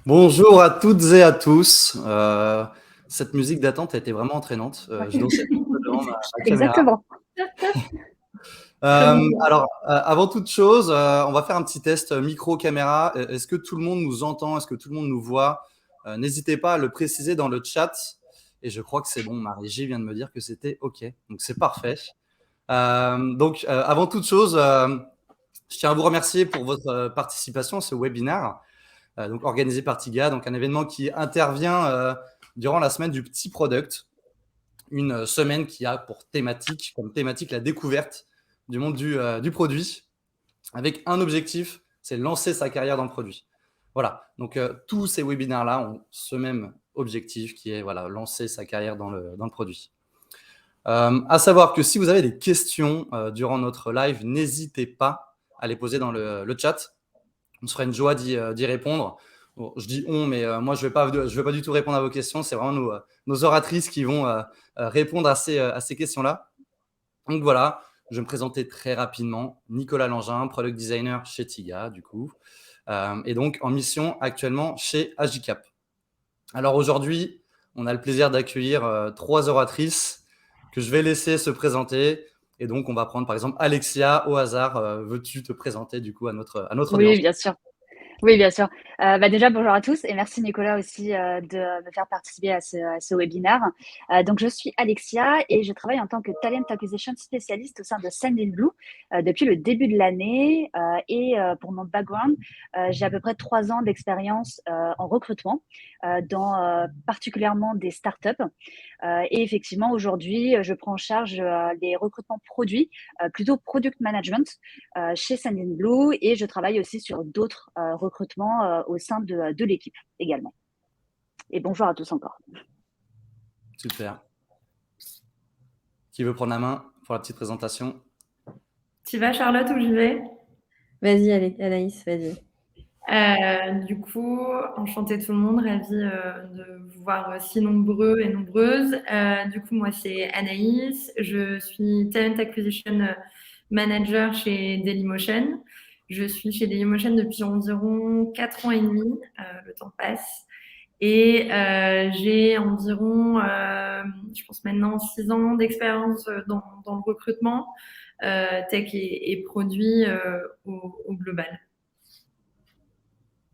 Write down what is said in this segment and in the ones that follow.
Bonjour à toutes et à tous. Cette musique d'attente a été vraiment entraînante. Ouais. Je dansais tout seul devant ma caméra. Exactement. Très bon point. Avant toute chose, on va faire un petit test micro-caméra. Est-ce que tout le monde nous entend? Est-ce que tout le monde nous voit? N'hésitez pas à le préciser dans le chat. Et je crois que c'est bon. Ma régie vient de me dire que c'était OK. Donc c'est parfait. Avant toute chose, je tiens à vous remercier pour votre participation à ce webinaire. Donc organisé par TIGA, donc un événement qui intervient durant la semaine du petit product, une semaine qui a pour thématique, la découverte du monde du produit, avec un objectif, c'est lancer sa carrière dans le produit. Voilà, donc tous ces webinaires-là ont ce même objectif qui est voilà, lancer sa carrière dans le produit. À savoir que si vous avez des questions durant notre live, n'hésitez pas à les poser dans le chat. On serait une joie d'y répondre. Bon, je dis on, mais moi, je vais pas du tout répondre à vos questions. C'est vraiment nos oratrices qui vont répondre à ces questions-là. Donc voilà, je vais me présenter très rapidement. Nicolas Langin, Product Designer chez TIGA, du coup. Et donc, en mission actuellement chez Agicap. Alors aujourd'hui, on a le plaisir d'accueillir 3 oratrices que je vais laisser se présenter. Et donc, on va prendre par exemple Alexia au hasard. Veux-tu te présenter du coup à notre Oui, audience? bien sûr. Oui, bien sûr. Déjà, bonjour à tous et merci Nicolas aussi de me faire participer à ce webinaire. Donc, je suis Alexia et je travaille en tant que Talent Acquisition spécialiste au sein de Sendinblue depuis le début de l'année. Pour mon background, j'ai à peu près 3 ans d'expérience en recrutement dans particulièrement des startups. Et effectivement, aujourd'hui, je prends en charge les recrutements produits, plutôt product management chez Sendinblue et je travaille aussi sur d'autres recrutements au sein de l'équipe également. Et bonjour à tous encore. Super. Qui veut prendre la main pour la petite présentation? Tu vas, Charlotte, ou je vais? Vas-y, Anaïs, vas-y. Du coup, enchantée tout le monde, ravie de vous voir si nombreux et nombreuses. Du coup, moi, c'est Anaïs. Je suis Talent Acquisition Manager chez Dailymotion. Je suis chez Dailymotion depuis environ 4 ans et demi. Le temps passe. Et j'ai environ, je pense maintenant, 6 ans d'expérience dans le recrutement, tech et produits au global.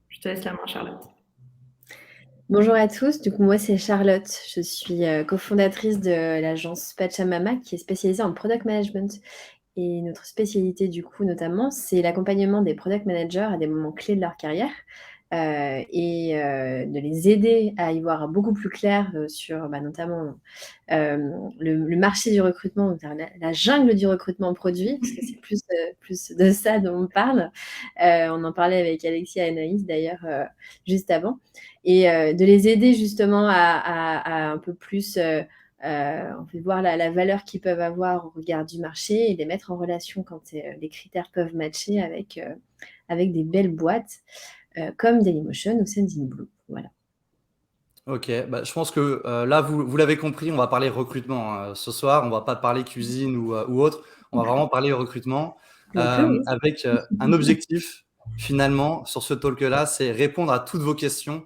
Je te laisse la main, Charlotte. Bonjour à tous, du coup moi c'est Charlotte, je suis cofondatrice de l'agence Pachamama qui est spécialisée en product management. Et notre spécialité du coup notamment, c'est l'accompagnement des product managers à des moments clés de leur carrière de les aider à y voir beaucoup plus clair sur notamment le marché du recrutement, la jungle du recrutement produit, parce que c'est plus de ça dont on parle. On en parlait avec Alexia et Anaïs d'ailleurs juste avant. Et de les aider justement à un peu plus on fait voir la valeur qu'ils peuvent avoir au regard du marché et les mettre en relation quand les critères peuvent matcher avec des belles boîtes comme Dailymotion ou Sendinblue. Voilà. Ok, je pense que là, vous l'avez compris, on va parler recrutement hein. Ce soir, on va pas parler cuisine ou autre, on va vraiment parler recrutement avec un objectif finalement sur ce talk-là, c'est répondre à toutes vos questions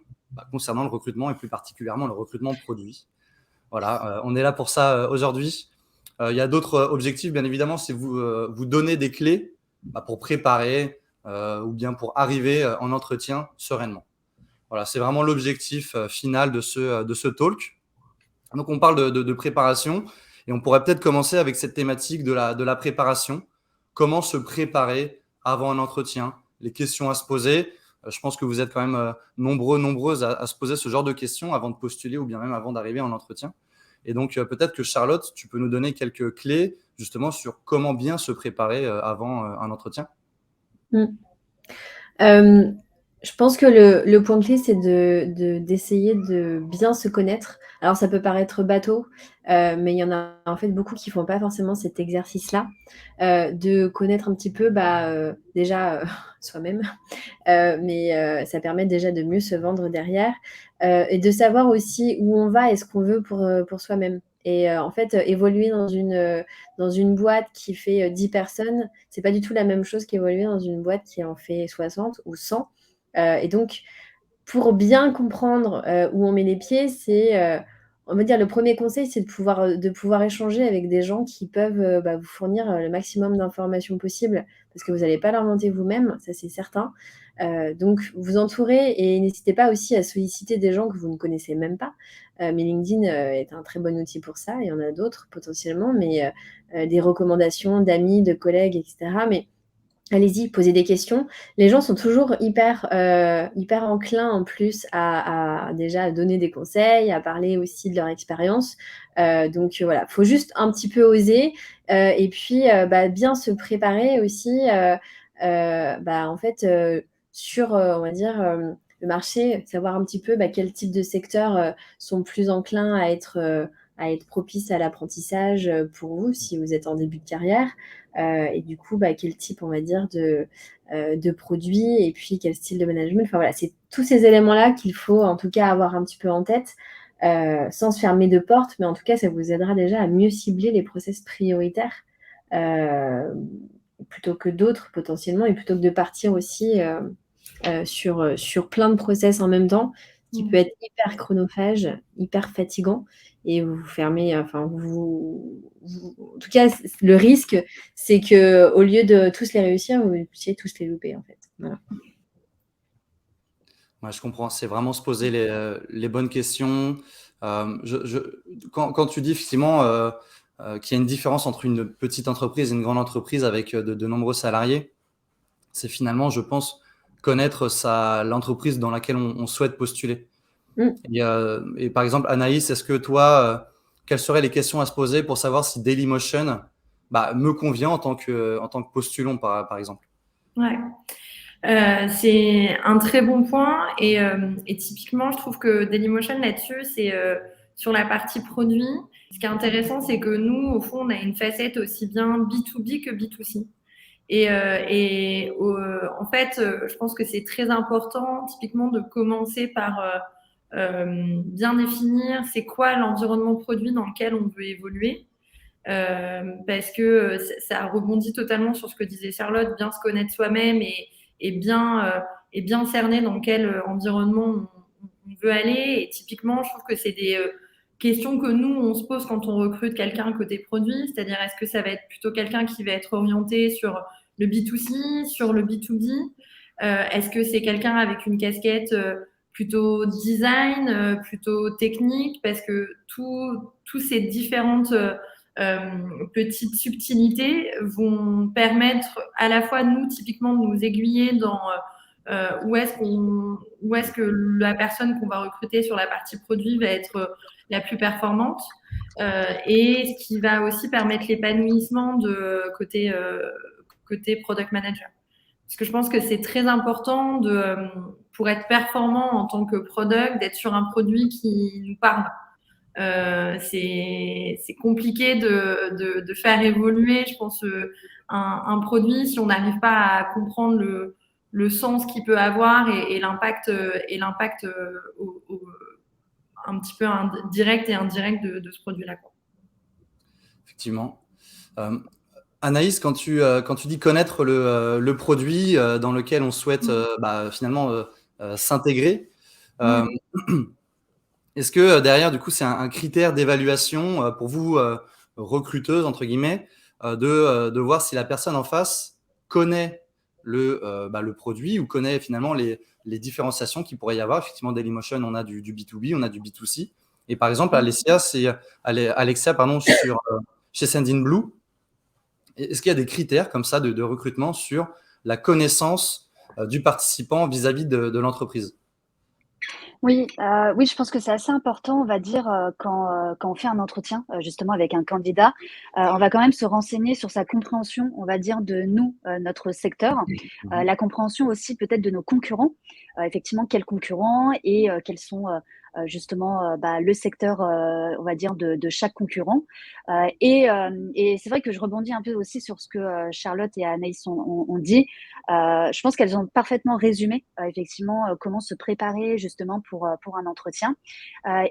concernant le recrutement et plus particulièrement le recrutement produit. Voilà, on est là pour ça aujourd'hui. Il y a d'autres objectifs, bien évidemment, c'est vous donner des clés pour préparer ou bien pour arriver en entretien sereinement. Voilà, c'est vraiment l'objectif final de ce talk. Donc, on parle de préparation et on pourrait peut-être commencer avec cette thématique de la préparation. Comment se préparer avant un entretien? Les questions à se poser. Je pense que vous êtes quand même nombreuses à se poser ce genre de questions avant de postuler ou bien même avant d'arriver en entretien. Et donc, peut-être que Charlotte, tu peux nous donner quelques clés justement sur comment bien se préparer avant un entretien. Je pense que le point clé, c'est d'essayer de bien se connaître. Alors, ça peut paraître bateau, mais il y en a en fait beaucoup qui font pas forcément cet exercice-là, de connaître un petit peu déjà soi-même, mais ça permet déjà de mieux se vendre derrière et de savoir aussi où on va et ce qu'on veut pour soi-même. Et en fait, évoluer dans une boîte qui fait 10 personnes, c'est pas du tout la même chose qu'évoluer dans une boîte qui en fait 60 ou 100. Et donc, pour bien comprendre où on met les pieds, on va dire le premier conseil, c'est de pouvoir échanger avec des gens qui peuvent vous fournir le maximum d'informations possibles, parce que vous n'allez pas l'inventer vous-même, ça c'est certain. Donc vous entourez et n'hésitez pas aussi à solliciter des gens que vous ne connaissez même pas. Mais LinkedIn est un très bon outil pour ça, il y en a d'autres potentiellement, mais des recommandations d'amis, de collègues, etc. Mais allez-y, posez des questions. Les gens sont toujours hyper enclins en plus déjà à donner des conseils, à parler aussi de leur expérience. Donc voilà, faut juste un petit peu oser et puis bien se préparer aussi. En fait, sur on va dire le marché, savoir un petit peu quel type de secteurs sont plus enclins à être propices à l'apprentissage pour vous si vous êtes en début de carrière. Et du coup, quel type, on va dire, de produits et puis quel style de management. Enfin voilà, c'est tous ces éléments-là qu'il faut en tout cas avoir un petit peu en tête, sans se fermer de porte, mais en tout cas, ça vous aidera déjà à mieux cibler les process prioritaires plutôt que d'autres potentiellement, et plutôt que de partir aussi sur plein de process en même temps, ce qui peut être hyper chronophage, hyper fatigant, et vous fermez, en tout cas, le risque, c'est que au lieu de tous les réussir, vous puissiez tous les louper, en fait. Voilà. Ouais, je comprends. C'est vraiment se poser les bonnes questions. Quand tu dis effectivement qu'il y a une différence entre une petite entreprise et une grande entreprise avec de nombreux salariés, c'est finalement, je pense, connaître l'entreprise dans laquelle on souhaite postuler. Et par exemple, Anaïs, est-ce que toi, quelles seraient les questions à se poser pour savoir si Dailymotion me convient en tant que postulant, par exemple? Ouais. C'est un très bon point et typiquement, je trouve que Dailymotion là-dessus, c'est sur la partie produit. Ce qui est intéressant, c'est que nous, au fond, on a une facette aussi bien B2B que B2C. En fait, je pense que c'est très important, typiquement, de commencer par bien définir c'est quoi l'environnement produit dans lequel on veut évoluer. Parce que ça rebondit totalement sur ce que disait Charlotte, bien se connaître soi-même et bien cerner dans quel environnement on veut aller. Et typiquement, je trouve que c'est des questions que nous, on se pose quand on recrute quelqu'un côté produit, c'est-à-dire est-ce que ça va être plutôt quelqu'un qui va être orienté sur le B2C, sur le B2B, est-ce que c'est quelqu'un avec une casquette plutôt design, plutôt technique, parce que tous ces différentes petites subtilités vont permettre à la fois nous typiquement de nous aiguiller dans où est-ce que la personne qu'on va recruter sur la partie produit va être la plus performante et ce qui va aussi permettre l'épanouissement de côté product manager. Parce que je pense que c'est très important pour être performant en tant que product, d'être sur un produit qui nous parle. C'est compliqué de faire évoluer, je pense, un produit si on n'arrive pas à comprendre le sens qu'il peut avoir et l'impact un petit peu direct et indirect de ce produit-là. Effectivement. Anaïs, quand tu dis connaître le produit dans lequel on souhaite finalement s'intégrer, est-ce que derrière, du coup, c'est un critère d'évaluation pour vous, recruteuse, entre guillemets, de voir si la personne en face connaît le produit ou connaît finalement les différenciations qu'il pourrait y avoir? Effectivement, Dailymotion, on a du B2B, on a du B2C. Et par exemple, Alexia, chez Sendinblue, est-ce qu'il y a des critères comme ça de recrutement sur la connaissance du participant vis-à-vis de l'entreprise? Oui, je pense que c'est assez important, on va dire, quand on fait un entretien, justement avec un candidat, on va quand même se renseigner sur sa compréhension, on va dire, de nous, notre secteur, la compréhension aussi peut-être de nos concurrents. Effectivement, quels concurrents et quels sont, justement, le secteur, on va dire de chaque concurrent. Et c'est vrai que je rebondis un peu aussi sur ce que, Charlotte et Anaïs ont dit. Je pense qu'elles ont parfaitement résumé, effectivement, comment se préparer justement pour un entretien.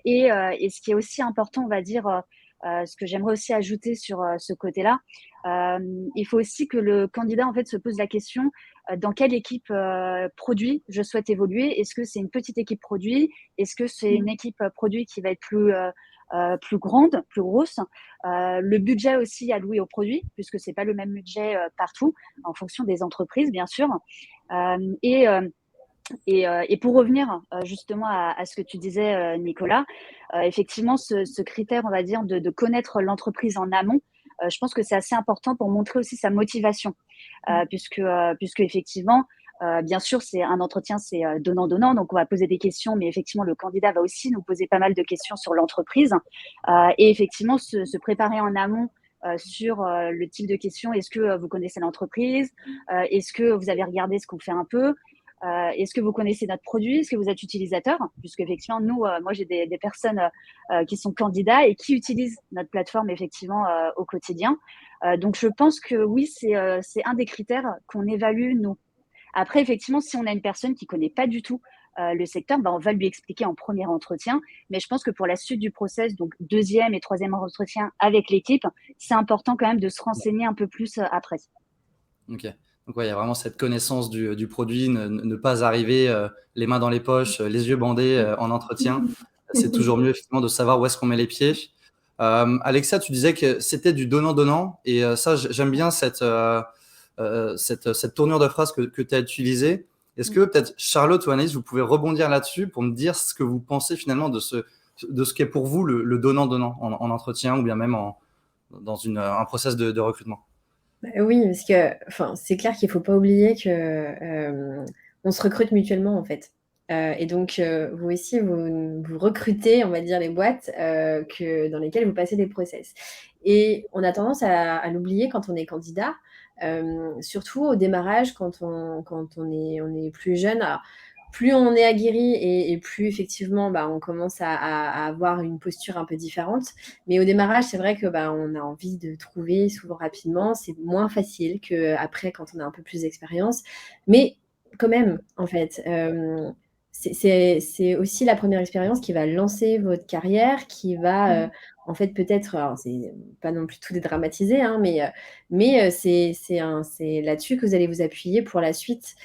Et ce qui est aussi important, on va dire, ce que j'aimerais aussi ajouter sur ce côté-là, il faut aussi que le candidat en fait se pose la question dans quelle équipe produit je souhaite évoluer. Est-ce que c'est une petite équipe produit? Est-ce que c'est une équipe produit qui va être plus grande, plus grosse? Le budget aussi alloué au produit, puisque c'est pas le même budget partout, en fonction des entreprises, bien sûr. Et pour revenir justement à ce que tu disais, Nicolas, effectivement, ce critère, on va dire, de connaître l'entreprise en amont, je pense que c'est assez important pour montrer aussi sa motivation, puisque effectivement, bien sûr, c'est un entretien, c'est donnant-donnant, donc on va poser des questions, mais effectivement, le candidat va aussi nous poser pas mal de questions sur l'entreprise, et effectivement, se préparer en amont sur le type de questions. Est-ce que vous connaissez l'entreprise? Est-ce que vous avez regardé ce qu'on fait un peu? Est-ce que vous connaissez notre produit? Est-ce que vous êtes utilisateur? Puisque effectivement, nous, moi, j'ai des personnes qui sont candidats et qui utilisent notre plateforme effectivement au quotidien. Donc, je pense que oui, c'est un des critères qu'on évalue nous. Après, effectivement, si on a une personne qui connaît pas du tout le secteur, on va lui expliquer en premier entretien. Mais je pense que pour la suite du process, donc deuxième et troisième entretien avec l'équipe, c'est important quand même de se renseigner un peu plus après. Ok. Donc, ouais, il y a vraiment cette connaissance du produit, ne pas arriver les mains dans les poches, les yeux bandés en entretien. C'est toujours mieux, effectivement, de savoir où est-ce qu'on met les pieds. Alexia, tu disais que c'était du donnant-donnant. Et ça, j'aime bien cette tournure de phrase que tu as utilisée. Est-ce que peut-être Charlotte ou Anaïs, vous pouvez rebondir là-dessus pour me dire ce que vous pensez finalement de ce qu'est pour vous le donnant-donnant en entretien ou bien même dans un process de recrutement? Oui, parce que c'est clair qu'il ne faut pas oublier que on se recrute mutuellement en fait. Et donc vous aussi, vous recrutez, on va dire, les boîtes dans lesquelles vous passez des process. Et on a tendance à l'oublier quand on est candidat, surtout au démarrage, quand on est plus jeune. Alors, plus on est aguerri et plus effectivement on commence à avoir une posture un peu différente. Mais au démarrage, c'est vrai que on a envie de trouver souvent rapidement. C'est moins facile qu'après quand on a un peu plus d'expérience. Mais quand même, en fait, c'est aussi la première expérience qui va lancer votre carrière, qui va en fait peut-être, alors c'est pas non plus tout dédramatiser, hein, mais c'est là-dessus que vous allez vous appuyer pour la suite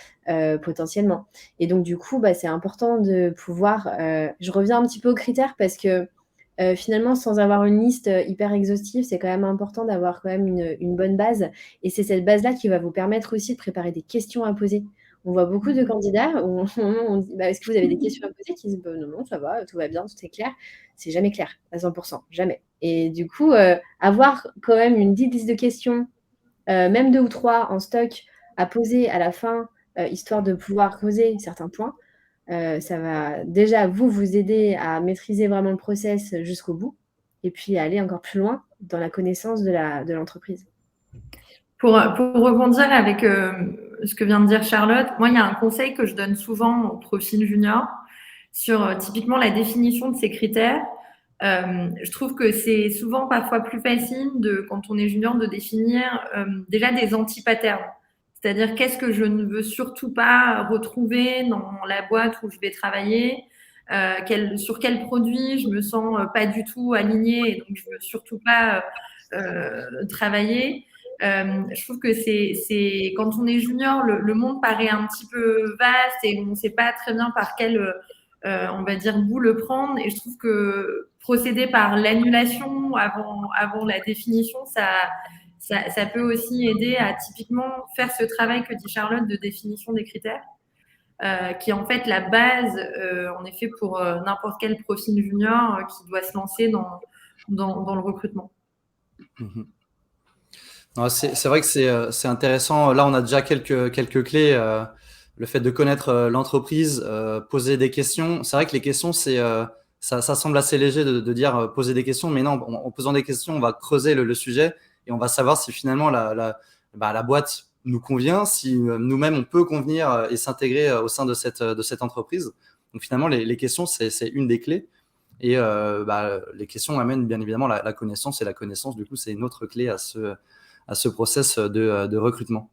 potentiellement. Et donc du coup, c'est important de pouvoir. Je reviens un petit peu aux critères parce que finalement, sans avoir une liste hyper exhaustive, c'est quand même important d'avoir quand même une bonne base. Et c'est cette base-là qui va vous permettre aussi de préparer des questions à poser. On voit beaucoup de candidats où on dit est-ce que vous avez des questions à poser, qui disent non, ça va, tout va bien, tout est clair. C'est jamais clair à 100%, jamais. Et du coup, avoir quand même une petite liste de questions, même 2 ou 3 en stock à poser à la fin, histoire de pouvoir creuser certains points, ça va déjà vous aider à maîtriser vraiment le process jusqu'au bout et puis à aller encore plus loin dans la connaissance de l'entreprise. Pour rebondir avec ce que vient de dire Charlotte, moi, il y a un conseil que je donne souvent aux profils juniors sur typiquement la définition de ces critères. Je trouve que c'est souvent parfois plus facile quand on est junior de définir déjà des anti-patterns. C'est-à-dire qu'est-ce que je ne veux surtout pas retrouver dans la boîte où je vais travailler, sur quel produit je me sens pas du tout alignée et donc je veux surtout pas travailler. Je trouve que c'est quand on est junior, le monde paraît un petit peu vaste et on ne sait pas très bien par quel on va dire bout le prendre. Et je trouve que procéder par l'annulation avant la définition, ça peut aussi aider à typiquement faire ce travail que dit Charlotte de définition des critères, qui est en fait la base, en effet, pour n'importe quel profil junior qui doit se lancer dans le recrutement. C'est vrai que c'est intéressant. Là, on a déjà quelques clés. Le fait de connaître l'entreprise, poser des questions. C'est vrai que les questions, ça semble assez léger de dire poser des questions, mais non, en posant des questions, on va creuser le sujet et on va savoir si finalement la boîte nous convient, si nous-mêmes on peut convenir et s'intégrer au sein de cette entreprise. Donc finalement, les questions, c'est une des clés. Et les questions amènent bien évidemment la connaissance, et la connaissance, du coup, c'est une autre clé à ce process de recrutement.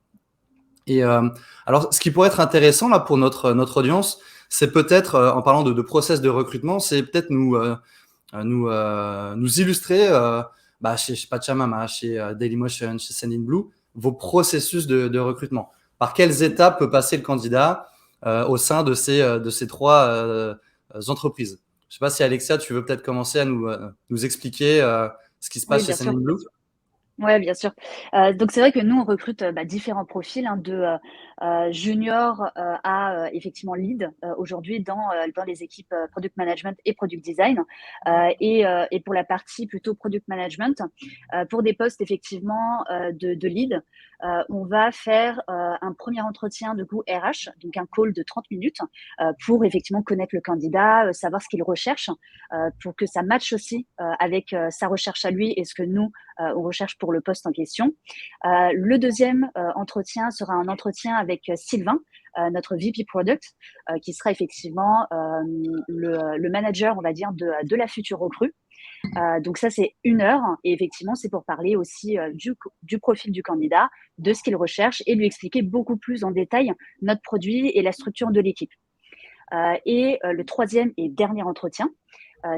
Et alors, ce qui pourrait être intéressant là pour notre audience, c'est peut-être, en parlant de process de recrutement, c'est peut-être nous nous illustrer chez Pachamama, chez Dailymotion, chez Sendinblue, vos processus de recrutement. Par quelles étapes peut passer le candidat au sein de ces trois entreprises? Je ne sais pas si Alexia, tu veux peut-être commencer à nous expliquer ce qui se passe chez Sendinblue. Oui, bien sûr. Donc, c'est vrai que nous, on recrute différents profils, de junior à effectivement lead aujourd'hui dans les équipes product management et product design. Et pour la partie plutôt product management, pour des postes effectivement de lead, on va faire un premier entretien de coup RH, donc un call de 30 minutes pour effectivement connaître le candidat, savoir ce qu'il recherche, pour que ça matche aussi avec sa recherche à lui et ce que nous, on recherche pour le poste en question. Le deuxième entretien sera un entretien avec Sylvain, notre VP Product, qui sera effectivement le manager, on va dire, de la future recrue. Donc ça, c'est 1 heure. Et effectivement, c'est pour parler aussi du profil du candidat, de ce qu'il recherche et lui expliquer beaucoup plus en détail notre produit et la structure de l'équipe. Et le troisième et dernier entretien,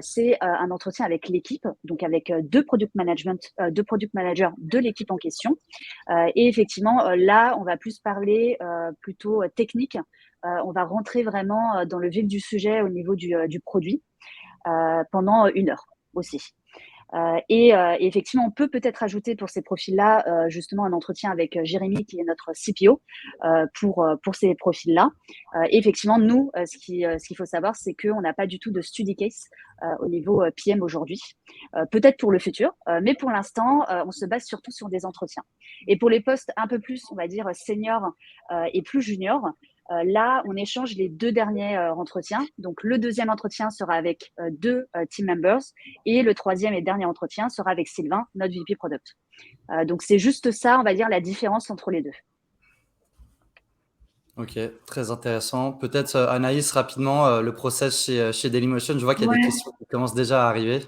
c'est un entretien avec l'équipe, donc avec deux product managers de l'équipe en question. Et effectivement, là, on va plus parler plutôt technique. On va rentrer vraiment dans le vif du sujet au niveau du produit pendant 1 heure aussi. Et effectivement, on peut peut-être ajouter pour ces profils-là justement un entretien avec Jérémy, qui est notre CPO, pour ces profils-là. Et effectivement, nous, ce qu'il faut savoir, c'est qu'on n'a pas du tout de study case au niveau PM aujourd'hui. Peut-être pour le futur, mais pour l'instant, on se base surtout sur des entretiens. Et pour les postes un peu plus, on va dire, seniors et plus juniors, là, on échange les 2 derniers entretiens. Donc, le deuxième entretien sera avec 2 team members et le troisième et dernier entretien sera avec Sylvain, notre VP Product. Donc, c'est juste ça, on va dire, la différence entre les deux. Ok, très intéressant. Peut-être Anaïs, rapidement, le process chez Dailymotion. Je vois qu'il y a des questions qui commencent déjà à arriver.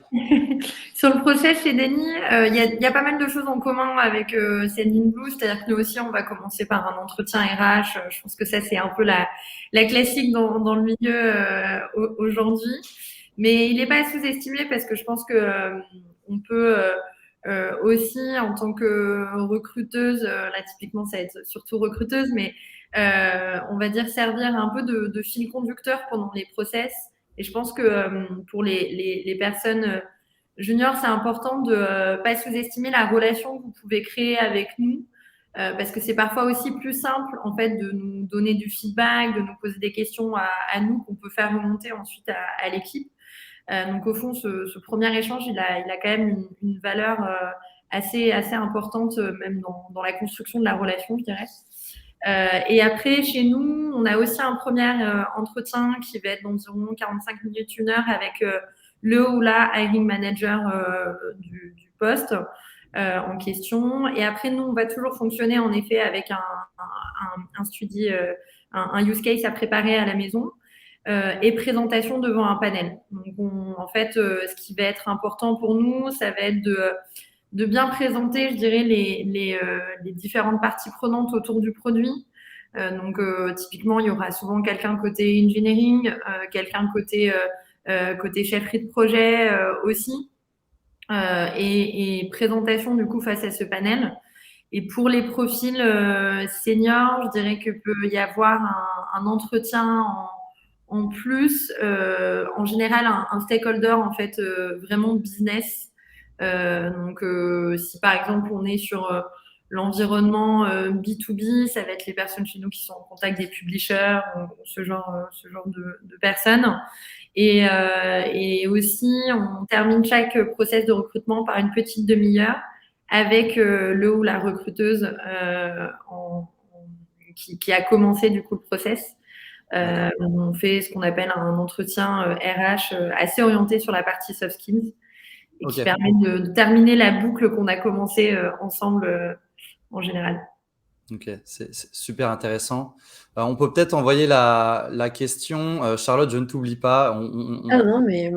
Sur le process chez Daily, il y a pas mal de choses en commun avec Sendinblue, c'est-à-dire que nous aussi, on va commencer par un entretien RH. Je pense que ça, c'est un peu la classique dans le milieu aujourd'hui. Mais il n'est pas sous-estimé parce que je pense que on peut aussi, en tant que recruteuse, là typiquement, ça va être surtout recruteuse, mais on va dire servir un peu de fil conducteur pendant les process. Et je pense que pour les personnes juniors, c'est important de pas sous-estimer la relation que vous pouvez créer avec nous, parce que c'est parfois aussi plus simple en fait de nous donner du feedback, de nous poser des questions à nous qu'on peut faire remonter ensuite à l'équipe. Donc au fond, ce premier échange, il a quand même une valeur assez importante, même dans la construction de la relation, je dirais. Et après, chez nous, on a aussi un premier entretien qui va être d'environ 45 minutes, 1 heure avec le ou la hiring manager du poste en question. Et après, nous, on va toujours fonctionner en effet avec un study, un use case à préparer à la maison. Et présentation devant un panel. Donc, en fait, ce qui va être important pour nous, ça va être de bien présenter, je dirais, les différentes parties prenantes autour du produit. Donc, typiquement, il y aura souvent quelqu'un côté engineering, quelqu'un côté chefferie de projet aussi, et présentation du coup face à ce panel. Et pour les profils seniors, je dirais que peut y avoir un entretien en plus, en général, un stakeholder en fait vraiment business. Donc, si par exemple on est sur l'environnement B2B, ça va être les personnes chez nous qui sont en contact des publishers, ce genre de personnes. Et aussi, on termine chaque process de recrutement par une petite demi-heure avec le ou la recruteuse qui a commencé du coup le process. On fait ce qu'on appelle un entretien RH assez orienté sur la partie soft skills et qui permet de terminer la boucle qu'on a commencé ensemble en général. Ok, c'est super intéressant. On peut peut-être envoyer la question. Charlotte, je ne t'oublie pas. Ah non, mais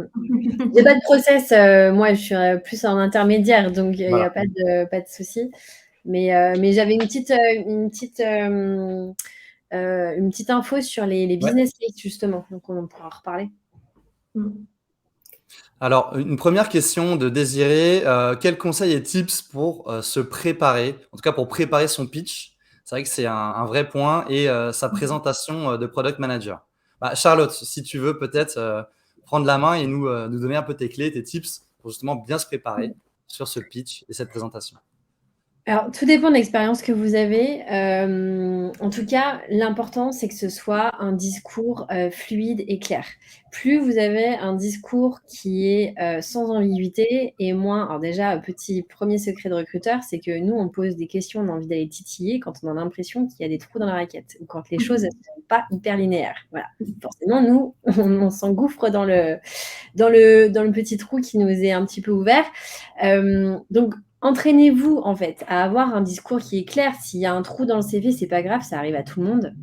j'ai pas de process. Moi, je suis plus en intermédiaire, donc il n'y a pas de souci. Mais j'avais une petite info sur les business cases, justement. Donc, on pourra en reparler. Alors, une première question de Désiré, quels conseils et tips pour se préparer, en tout cas pour préparer son pitch? C'est vrai que c'est un vrai point et sa présentation de product manager. Bah, Charlotte, si tu veux peut-être prendre la main et nous donner un peu tes clés, tes tips pour justement bien se préparer sur ce pitch et cette présentation. Alors, tout dépend de l'expérience que vous avez. En tout cas, l'important, c'est que ce soit un discours fluide et clair. Plus vous avez un discours qui est sans ambiguïté et moins. Alors, déjà, petit premier secret de recruteur, c'est que nous, on pose des questions, on a envie d'aller titiller quand on a l'impression qu'il y a des trous dans la raquette ou quand les choses ne sont pas hyper linéaires. Voilà. Forcément, nous, on s'engouffre dans le petit trou qui nous est un petit peu ouvert. Donc, entraînez-vous en fait à avoir un discours qui est clair. S'il y a un trou dans le CV, c'est pas grave, ça arrive à tout le monde.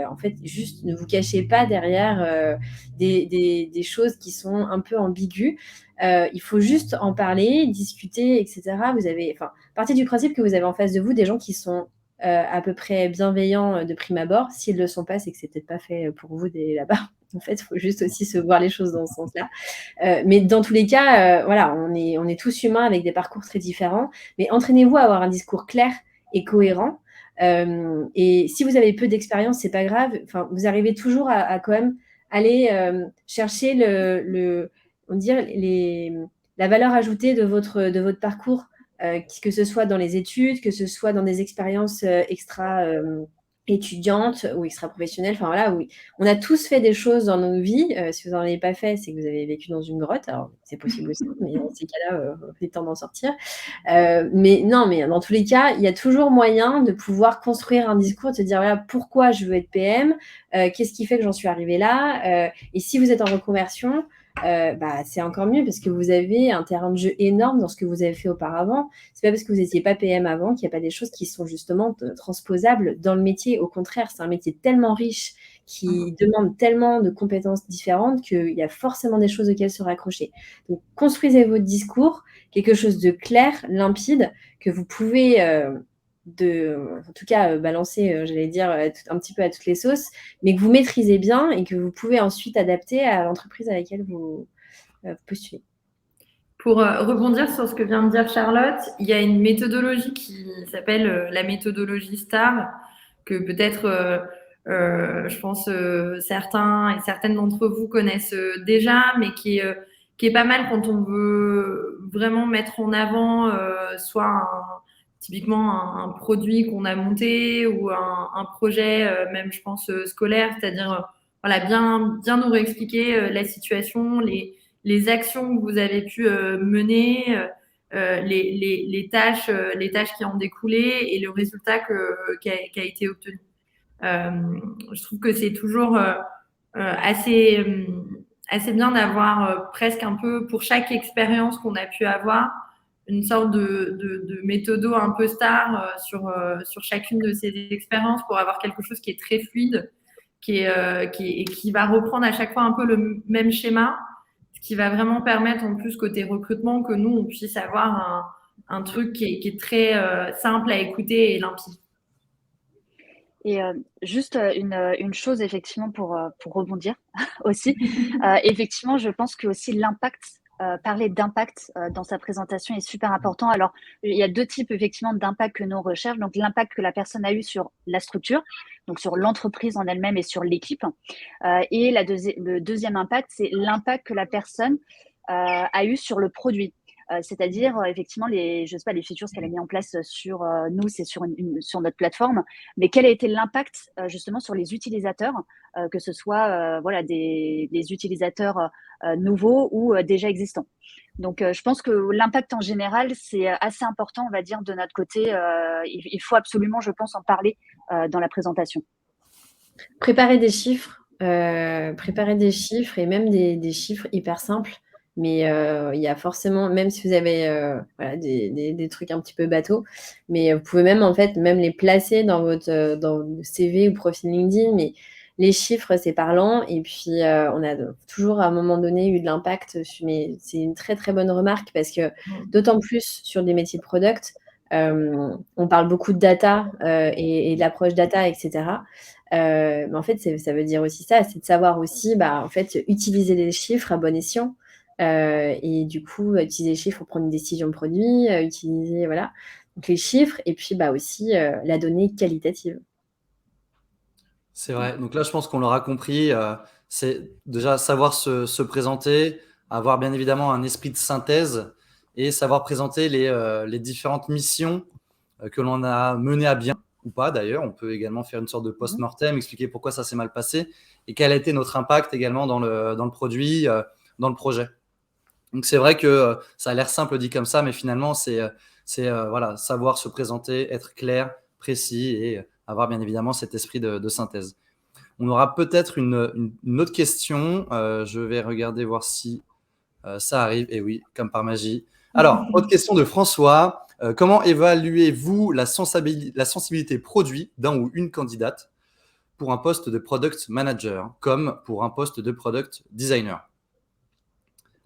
En fait, juste ne vous cachez pas derrière des choses qui sont un peu ambiguës. Il faut juste en parler, discuter, etc. Partez du principe que vous avez en face de vous des gens qui sont à peu près bienveillants de prime abord. S'ils ne le sont pas, c'est que c'est peut-être pas fait pour vous là-bas. En fait, il faut juste aussi se voir les choses dans ce sens-là. Mais dans tous les cas, voilà, on est tous humains avec des parcours très différents. Mais entraînez-vous à avoir un discours clair et cohérent. Et si vous avez peu d'expérience, c'est pas grave. Enfin, vous arrivez toujours à quand même aller chercher on va dire la valeur ajoutée de votre parcours, que ce soit dans les études, que ce soit dans des expériences extra étudiante ou extra-professionnelle. Enfin voilà, oui. On a tous fait des choses dans nos vies. Si vous n'en avez pas fait, c'est que vous avez vécu dans une grotte. Alors, c'est possible aussi, mais dans ces cas-là, il est temps d'en sortir. Mais dans tous les cas, il y a toujours moyen de pouvoir construire un discours, de se dire voilà, pourquoi je veux être PM, qu'est-ce qui fait que j'en suis arrivée là. Et si vous êtes en reconversion, c'est encore mieux parce que vous avez un terrain de jeu énorme dans ce que vous avez fait auparavant. C'est pas parce que vous n'étiez pas PM avant qu'il n'y a pas des choses qui sont justement transposables dans le métier. Au contraire, c'est un métier tellement riche qui demande tellement de compétences différentes qu'il y a forcément des choses auxquelles se raccrocher. Donc, construisez votre discours, quelque chose de clair, limpide, que vous pouvez en tout cas balancer, j'allais dire, un petit peu à toutes les sauces, mais que vous maîtrisez bien et que vous pouvez ensuite adapter à l'entreprise avec laquelle vous postulez. Pour rebondir sur ce que vient de dire Charlotte, il y a une méthodologie qui s'appelle la méthodologie STAR, que peut-être, je pense, certains et certaines d'entre vous connaissent déjà, mais qui est pas mal quand on veut vraiment mettre en avant soit typiquement un produit qu'on a monté ou un projet, même je pense scolaire, c'est-à-dire voilà, bien nous réexpliquer la situation, les actions que vous avez pu mener, les tâches qui en découlaient et le résultat qui a été obtenu. Je trouve que c'est toujours assez bien d'avoir presque un peu pour chaque expérience qu'on a pu avoir une sorte de méthodo un peu star sur chacune de ces expériences pour avoir quelque chose qui est très fluide, qui va reprendre à chaque fois un peu le même schéma, ce qui va vraiment permettre en plus côté recrutement que nous, on puisse avoir un truc qui est très simple à écouter et limpide. Et juste une chose effectivement pour rebondir aussi. Effectivement, je pense que aussi l'impact, parler d'impact dans sa présentation est super important. Alors, il y a deux types effectivement d'impact que nous recherchons. Donc, l'impact que la personne a eu sur la structure, donc sur l'entreprise en elle-même et sur l'équipe. Et le deuxième impact, c'est l'impact que la personne a eu sur le produit. C'est-à-dire effectivement les features qu'elle a mis en place sur nous, c'est sur notre plateforme, mais quel a été l'impact justement sur les utilisateurs, que ce soit des utilisateurs nouveaux ou déjà existants. Donc je pense que l'impact en général c'est assez important, on va dire, de notre côté. Il faut absolument, je pense, en parler dans la présentation. Préparez des chiffres et même des chiffres hyper simples. Mais il y a forcément, même si vous avez des trucs un petit peu bateaux, mais vous pouvez même en fait même les placer dans votre CV ou profil LinkedIn. Mais les chiffres, c'est parlant. Et puis on a toujours à un moment donné eu de l'impact. Mais c'est une très très bonne remarque parce que d'autant plus sur des métiers de product, on parle beaucoup de data et de l'approche data, etc. Mais en fait, ça veut dire aussi ça, c'est de savoir aussi, en fait, utiliser les chiffres à bon escient. Et du coup, utiliser les chiffres pour prendre une décision produit, utiliser voilà, donc les chiffres et puis aussi la donnée qualitative. C'est vrai. Donc là, je pense qu'on l'aura compris. C'est déjà savoir se présenter, avoir bien évidemment un esprit de synthèse et savoir présenter les différentes missions que l'on a menées à bien ou pas d'ailleurs. On peut également faire une sorte de post-mortem, expliquer pourquoi ça s'est mal passé et quel a été notre impact également dans le produit, dans le projet. Donc c'est vrai que ça a l'air simple dit comme ça, mais finalement c'est voilà, savoir se présenter, être clair, précis et avoir bien évidemment cet esprit de synthèse. On aura peut-être une autre question. Je vais regarder voir si ça arrive. Et oui, comme par magie. Alors, autre question de François. Comment évaluez-vous la sensibilité produit d'un ou une candidate pour un poste de product manager comme pour un poste de product designer?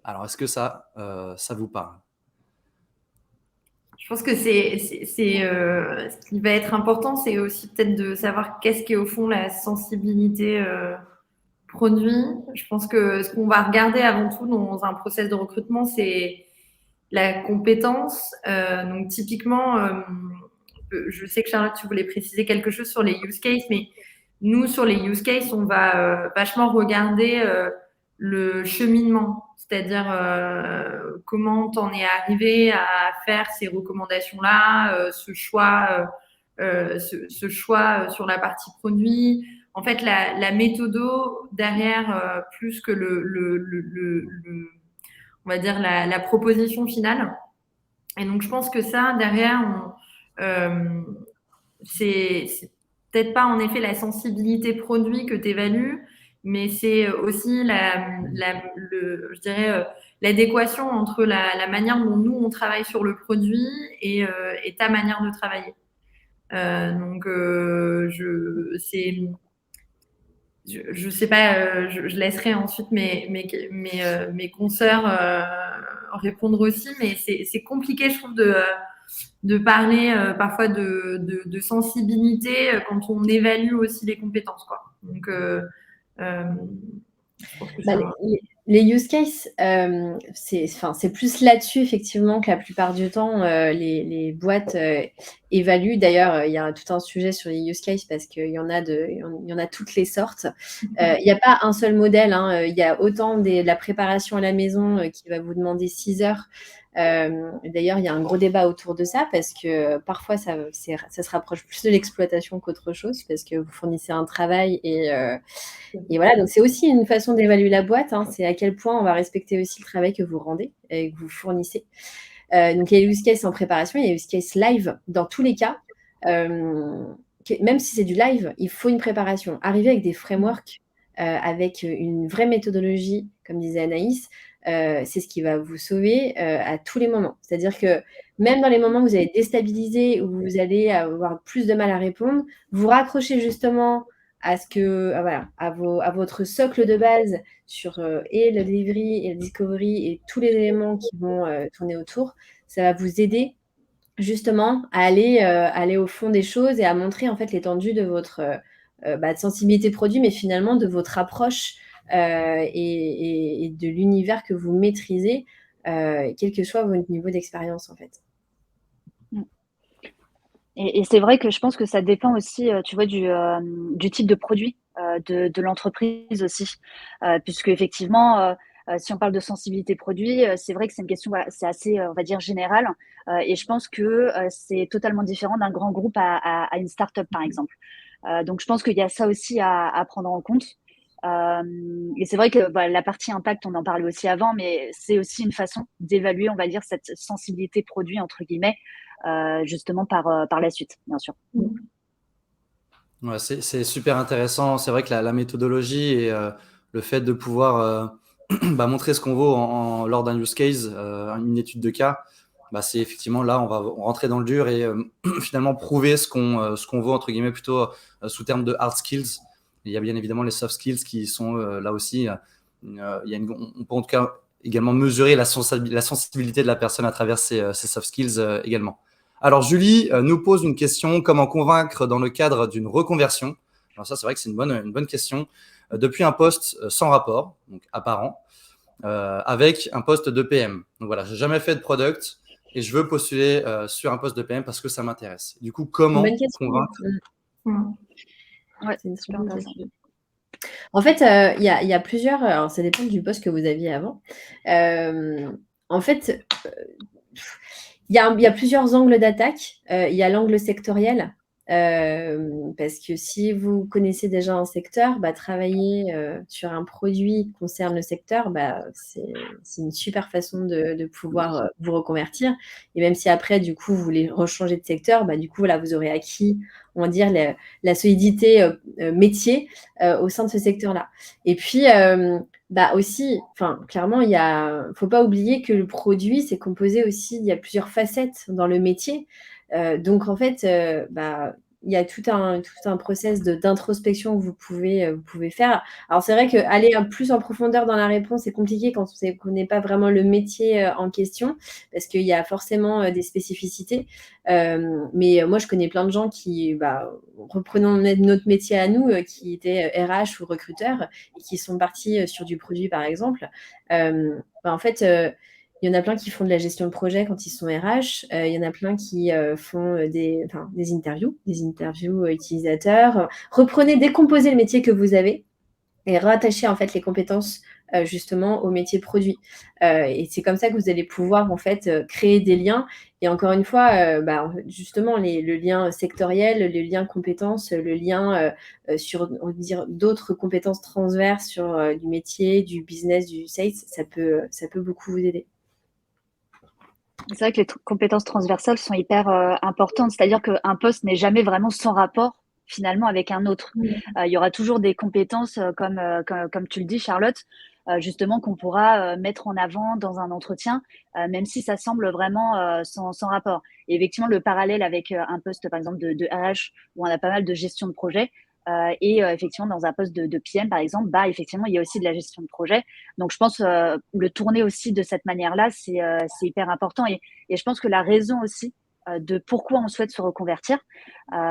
Alors, est-ce que ça vous parle? Je pense que ce qui va être important, c'est aussi peut-être de savoir qu'est-ce qui est au fond la sensibilité produit. Je pense que ce qu'on va regarder avant tout dans un process de recrutement, c'est la compétence. Donc typiquement, je sais que Charlotte, tu voulais préciser quelque chose sur les use cases, mais nous, sur les use cases, on va vachement regarder le cheminement, c'est-à-dire comment t'en es arrivé à faire ces recommandations-là, ce choix sur la partie produit. En fait, la méthodo derrière, plus que on va dire la proposition finale. Et donc, je pense que ça, derrière, c'est peut-être pas en effet la sensibilité produit que tu évalues, mais c'est aussi je dirais, l'adéquation entre la manière dont nous on travaille sur le produit et ta manière de travailler. Donc, je sais pas, je laisserai ensuite mes consoeurs répondre aussi, mais c'est compliqué, je trouve, de parler parfois de sensibilité quand on évalue aussi les compétences, quoi. Donc, je pense que les use cases, c'est plus là-dessus effectivement que la plupart du temps les boîtes évaluent. D'ailleurs, il y a tout un sujet sur les use cases parce qu'il y en a toutes les sortes. Il n'y a pas un seul modèle, hein. Il y a autant de la préparation à la maison qui va vous demander 6 heures. D'ailleurs, il y a un gros débat autour de ça parce que parfois ça se rapproche plus de l'exploitation qu'autre chose parce que vous fournissez un travail et voilà. Donc c'est aussi une façon d'évaluer la boîte, hein. C'est à quel point on va respecter aussi le travail que vous rendez et que vous fournissez. Donc il y a use case en préparation, il y a use case live. Dans tous les cas, même si c'est du live, il faut une préparation. Arriver avec des frameworks, avec une vraie méthodologie, comme disait Anaïs, c'est ce qui va vous sauver à tous les moments. C'est-à-dire que même dans les moments où vous allez déstabiliser, où vous allez avoir plus de mal à répondre, vous raccrochez justement à votre socle de base sur et le delivery et le discovery et tous les éléments qui vont tourner autour. Ça va vous aider justement à aller au fond des choses et à montrer en fait l'étendue de votre de sensibilité produit, mais finalement de votre approche et de l'univers que vous maîtrisez, quel que soit votre niveau d'expérience en fait. Et c'est vrai que je pense que ça dépend aussi, tu vois, du type de produit de l'entreprise aussi. Puisque effectivement, si on parle de sensibilité produit, c'est vrai que c'est une question, voilà, c'est assez, on va dire, générale. Et je pense que c'est totalement différent d'un grand groupe à une start-up, par exemple. Donc, je pense qu'il y a ça aussi à prendre en compte. Et c'est vrai que la partie impact, on en parlait aussi avant, mais c'est aussi une façon d'évaluer, on va dire, cette sensibilité produit, entre guillemets, justement par la suite, bien sûr. Ouais, c'est super intéressant. C'est vrai que la méthodologie et le fait de pouvoir montrer ce qu'on vaut lors d'un use case, une étude de cas, c'est effectivement là, on va rentrer dans le dur et finalement prouver ce qu'on vaut, entre guillemets, plutôt sous terme de hard skills. Il y a bien évidemment les soft skills qui sont là aussi. On peut en tout cas également mesurer la sensibilité de la personne à travers ces soft skills également. Alors, Julie nous pose une question. Comment convaincre dans le cadre d'une reconversion? Alors ça, c'est vrai que c'est une bonne question. Depuis un poste sans rapport, donc apparent, avec un poste de PM. Donc voilà, j'ai jamais fait de product et je veux postuler sur un poste de PM parce que ça m'intéresse. Du coup, comment Bonne question. convaincre? Ouais, C'est une super bonne intéressant. question. En fait, il y a plusieurs. Alors, ça dépend du poste que vous aviez avant. En fait, il y a plusieurs angles d'attaque. Il y a l'angle sectoriel. Parce que si vous connaissez déjà un secteur, travailler sur un produit qui concerne le secteur, c'est une super façon de pouvoir vous reconvertir. Et même si après, du coup, vous voulez rechanger de secteur, du coup, voilà, vous aurez acquis, on va dire, la solidité métier au sein de ce secteur-là. Et puis, aussi, clairement, faut pas oublier que le produit, c'est composé aussi, il y a plusieurs facettes dans le métier. Donc, en fait, il y a tout un process d'introspection que vous pouvez faire. Alors, c'est vrai qu'aller plus en profondeur dans la réponse, c'est compliqué quand on ne connaît pas vraiment le métier en question, parce qu'il y a forcément des spécificités. Mais moi, je connais plein de gens qui, reprenons notre métier à nous, qui étaient RH ou recruteurs, et qui sont partis sur du produit, par exemple. En fait, il y en a plein qui font de la gestion de projet quand ils sont RH. Il y en a plein qui font des interviews utilisateurs. Reprenez, décomposez le métier que vous avez et rattachez en fait les compétences justement au métier produit. Et c'est comme ça que vous allez pouvoir en fait créer des liens. Et encore une fois, justement, le lien sectoriel, le lien compétences, le lien sur, on va dire, d'autres compétences transverses sur du métier, du business, du sales, ça peut beaucoup vous aider. C'est vrai que les compétences transversales sont hyper importantes. C'est-à-dire qu'un poste n'est jamais vraiment sans rapport finalement avec un autre. Il y aura toujours des compétences comme tu le dis, Charlotte, justement qu'on pourra mettre en avant dans un entretien, même si ça semble vraiment sans rapport. Et effectivement, le parallèle avec un poste, par exemple, de RH, où on a pas mal de gestion de projet, et effectivement, dans un poste de PM, par exemple, effectivement, il y a aussi de la gestion de projet. Donc, je pense le tourner aussi de cette manière-là, c'est hyper important. Et je pense que la raison aussi de pourquoi on souhaite se reconvertir,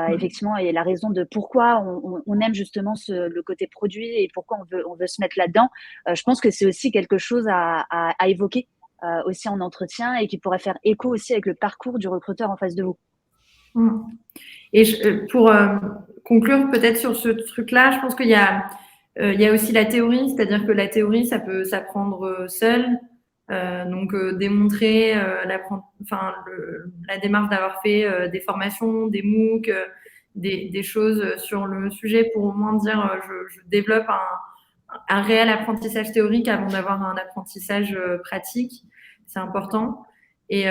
effectivement, et la raison de pourquoi on aime justement le côté produit et pourquoi on veut se mettre là-dedans, je pense que c'est aussi quelque chose à évoquer aussi en entretien et qui pourrait faire écho aussi avec le parcours du recruteur en face de vous. Et pour conclure peut-être sur ce truc-là, je pense qu'il y a aussi la théorie, c'est-à-dire que la théorie, ça peut s'apprendre seul. Donc démontrer la démarche d'avoir fait des formations, des MOOC, des choses sur le sujet pour au moins dire je développe un réel apprentissage théorique avant d'avoir un apprentissage pratique. C'est important. Et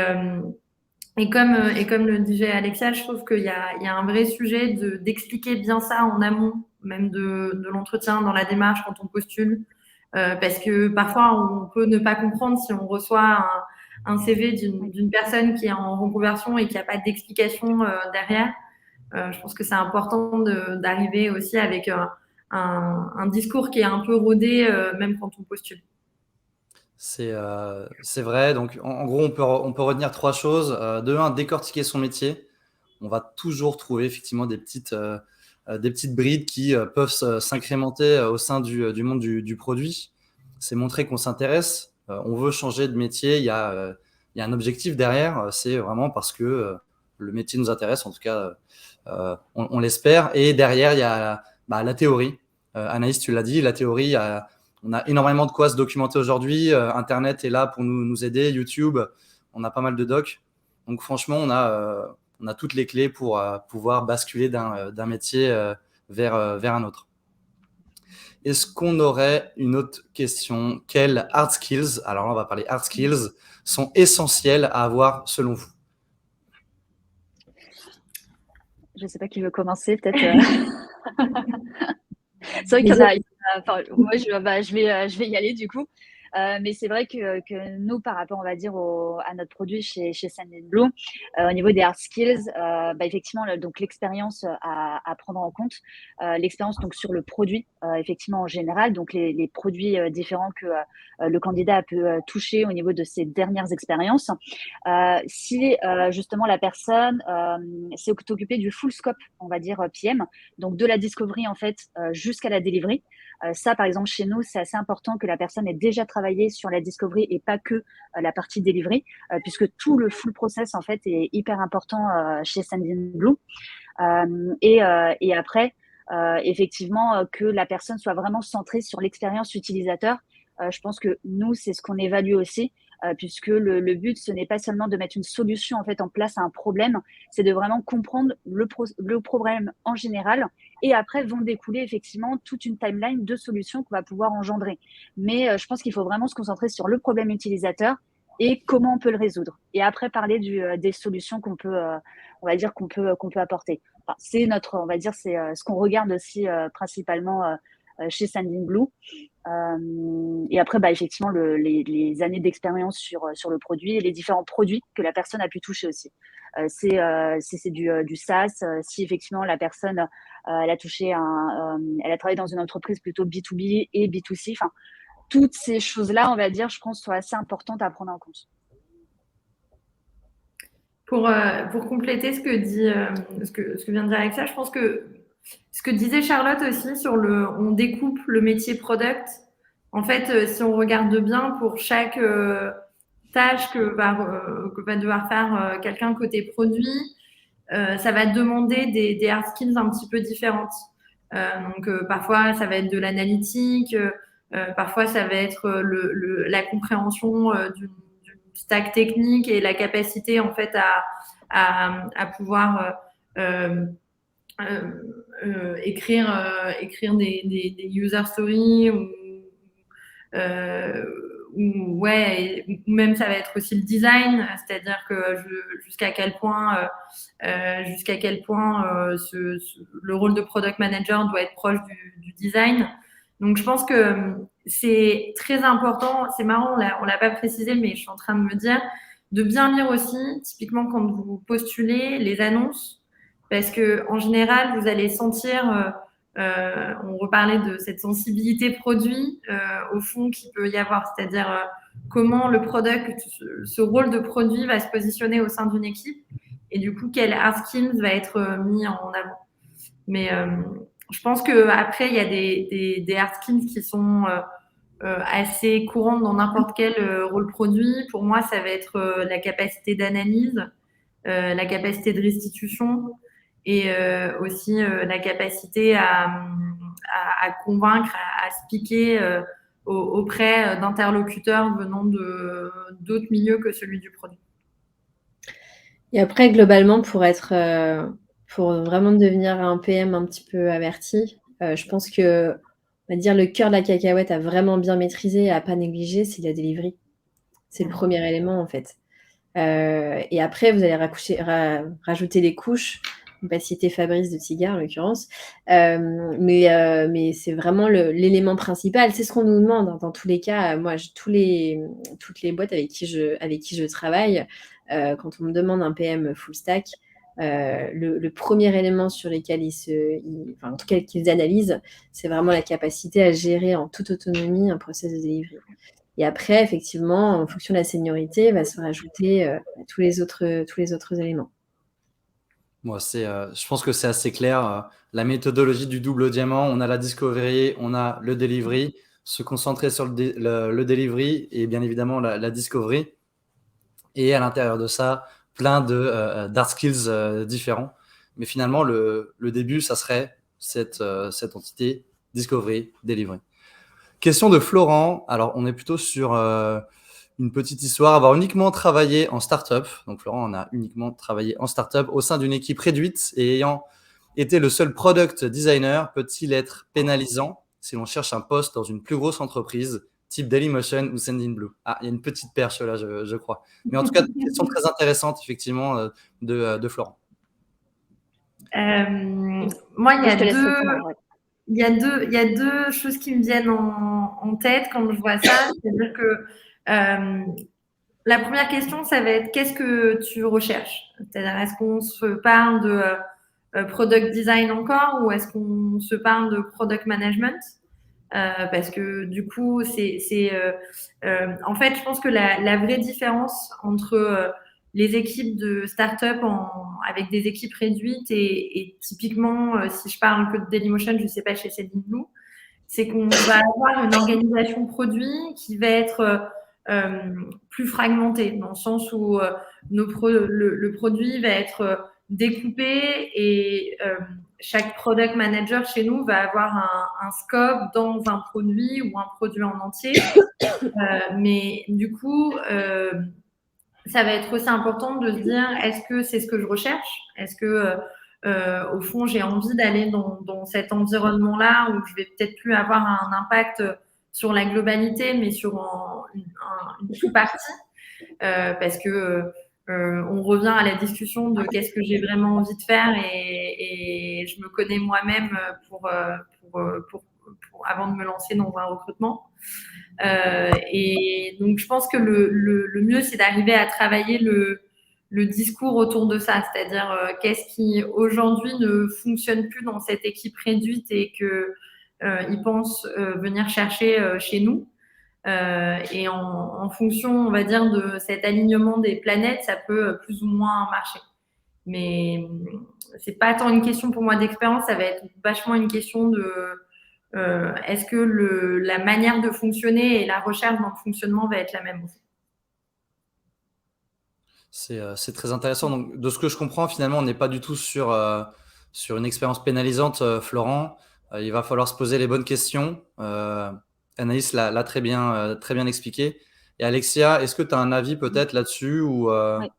comme le disait Alexia, je trouve qu'il y a un vrai sujet d'expliquer bien ça en amont, même de l'entretien, dans la démarche, quand on postule. Parce que parfois, on peut ne pas comprendre si on reçoit un CV d'une personne qui est en reconversion et qui n'a pas d'explication derrière. Je pense que c'est important d'arriver aussi avec un discours qui est un peu rodé, même quand on postule. C'est vrai. Donc, en gros, on peut retenir 3 choses. De 1, décortiquer son métier. On va toujours trouver effectivement des petites brides qui peuvent s'incrémenter au sein du monde du produit. C'est montrer qu'on s'intéresse. On veut changer de métier. Il y a un objectif derrière. C'est vraiment parce que le métier nous intéresse. En tout cas, on l'espère. Et derrière, il y a la théorie. Anaïs, tu l'as dit, la théorie, on a énormément de quoi se documenter aujourd'hui. Internet est là pour nous aider. YouTube, on a pas mal de docs. Donc franchement, on a toutes les clés pour pouvoir basculer d'un métier vers un autre. Est-ce qu'on aurait une autre question? Quels hard skills, alors là on va parler hard skills, sont essentiels à avoir selon vous? Je ne sais pas qui veut commencer, peut-être. C'est vrai qu'il y en a. Moi, je vais y aller du coup. Mais c'est vrai que nous, par rapport, on va dire, à notre produit chez Send & Blue, au niveau des hard skills, effectivement, donc l'expérience à à prendre en compte. L'expérience donc sur le produit, effectivement en général, donc les produits différents que le candidat peut toucher au niveau de ses dernières expériences. Si justement la personne s'est occupée du full scope, on va dire PM, donc de la discovery en fait jusqu'à la delivery. Ça, par exemple, chez nous, c'est assez important que la personne ait déjà travaillé sur la discovery et pas que la partie delivery, puisque tout le full process en fait est hyper important chez Sendinblue. Et après, effectivement, que la personne soit vraiment centrée sur l'expérience utilisateur. Je pense que nous, c'est ce qu'on évalue aussi, puisque le but, ce n'est pas seulement de mettre une solution en fait en place à un problème, c'est de vraiment comprendre le problème en général. Et après, vont découler effectivement toute une timeline de solutions qu'on va pouvoir engendrer. Mais je pense qu'il faut vraiment se concentrer sur le problème utilisateur et comment on peut le résoudre. Et après, parler des solutions qu'on peut, on va dire qu'on peut apporter. Enfin, c'est notre, on va dire, c'est ce qu'on regarde aussi principalement chez Sendinblue. Et après, effectivement, les années d'expérience sur le produit et les différents produits que la personne a pu toucher aussi. C'est du SaaS. Si effectivement la personne elle a touché elle a travaillé dans une entreprise plutôt B2B et B2C. Enfin, toutes ces choses-là, on va dire, je pense, sont assez importantes à prendre en compte. Pour compléter ce que vient de dire Alexia, je pense que ce que disait Charlotte aussi sur on découpe le métier product. En fait, si on regarde bien, pour chaque tâche que va devoir faire quelqu'un côté produit, ça va demander des hard skills un petit peu différentes. Donc parfois, ça va être de l'analytique, parfois ça va être la compréhension d'une stack technique et la capacité en fait à pouvoir écrire des user stories ou même ça va être aussi le design, c'est-à-dire que jusqu'à quel point le rôle de product manager doit être proche du design. Donc je pense que c'est très important, c'est marrant, on l'a pas précisé, mais je suis en train de me dire de bien lire aussi, typiquement quand vous postulez les annonces, parce que en général vous allez sentir on reparlait de cette sensibilité produit au fond qu'il peut y avoir, c'est-à-dire comment le product, ce rôle de produit va se positionner au sein d'une équipe et du coup quel hard skills va être mis en avant. Mais je pense qu'après il y a des hard skills qui sont assez courantes dans n'importe quel rôle produit. Pour moi, ça va être la capacité d'analyse, la capacité de restitution, et aussi la capacité à convaincre, à speaker auprès d'interlocuteurs venant d'autres milieux que celui du produit. Et après, globalement, pour vraiment devenir un PM un petit peu averti, je pense que, on va dire, le cœur de la cacahuète à vraiment bien maîtriser et à pas négliger, c'est la delivery. C'est le premier élément, en fait. Et après, vous allez rajouter les couches. On va citer Fabrice de Tigard, en l'occurrence. Mais c'est vraiment l'élément principal. C'est ce qu'on nous demande, hein, dans tous les cas. Moi, toutes les boîtes avec qui je travaille, quand on me demande un PM full stack, le premier élément sur lequel en tout cas qu'ils analysent, c'est vraiment la capacité à gérer en toute autonomie un process de delivery. Et après, effectivement, en fonction de la seniorité, va se rajouter tous les autres éléments. Moi, je pense que c'est assez clair. La méthodologie du double diamant, on a la discovery, on a le delivery, se concentrer sur le delivery et bien évidemment la discovery. Et à l'intérieur de ça, plein d'hard skills différents. Mais finalement, le début, ça serait cette entité discovery, delivery. Question de Florent. Alors, on est plutôt sur une petite histoire. Avoir uniquement travaillé en startup. Donc, Florent, on a uniquement travaillé en startup au sein d'une équipe réduite et ayant été le seul product designer, peut-il être pénalisant si l'on cherche un poste dans une plus grosse entreprise, type Dailymotion ou Sendinblue? Ah, il y a une petite perche là, je crois. Mais en tout cas, question très intéressante, effectivement, de Florent. Moi, il y a deux choses qui me viennent en tête quand je vois ça. C'est-à-dire que la première question, ça va être qu'est-ce que tu recherches? C'est-à-dire, est-ce qu'on se parle product design encore, ou est-ce qu'on se parle de product management? Parce que du coup, en fait, je pense que la vraie différence entre les équipes de start-up avec des équipes réduites et typiquement, si je parle que de Dailymotion, je ne sais pas chez Sendinblue, c'est qu'on va avoir une organisation produit qui va être plus fragmentée, dans le sens où le produit va être découpé et chaque product manager chez nous va avoir un scope dans un produit ou un produit en entier. Mais du coup, ça va être aussi important de se dire, est-ce que c'est ce que je recherche? Est-ce que, au fond, j'ai envie d'aller dans cet environnement-là où je vais peut-être plus avoir un impact sur la globalité, mais sur une sous-partie, parce que on revient à la discussion de qu'est-ce que j'ai vraiment envie de faire, et je me connais moi-même avant de me lancer dans un recrutement. Et donc, je pense que le mieux, c'est d'arriver à travailler le discours autour de ça, c'est-à-dire qu'est-ce qui aujourd'hui ne fonctionne plus dans cette équipe réduite et qu'ils pensent venir chercher chez nous. Et en fonction, on va dire, de cet alignement des planètes, ça peut plus ou moins marcher. Mais c'est pas tant une question pour moi d'expérience, ça va être vachement une question de est-ce que la manière de fonctionner et la recherche dans le fonctionnement va être la même aussi. C'est très intéressant. Donc, de ce que je comprends, finalement, on n'est pas du tout sur une expérience pénalisante, Florent. Il va falloir se poser les bonnes questions. Anaïs l'a très bien expliqué. Et Alexia, est-ce que tu as un avis peut-être là-dessus ou Oui.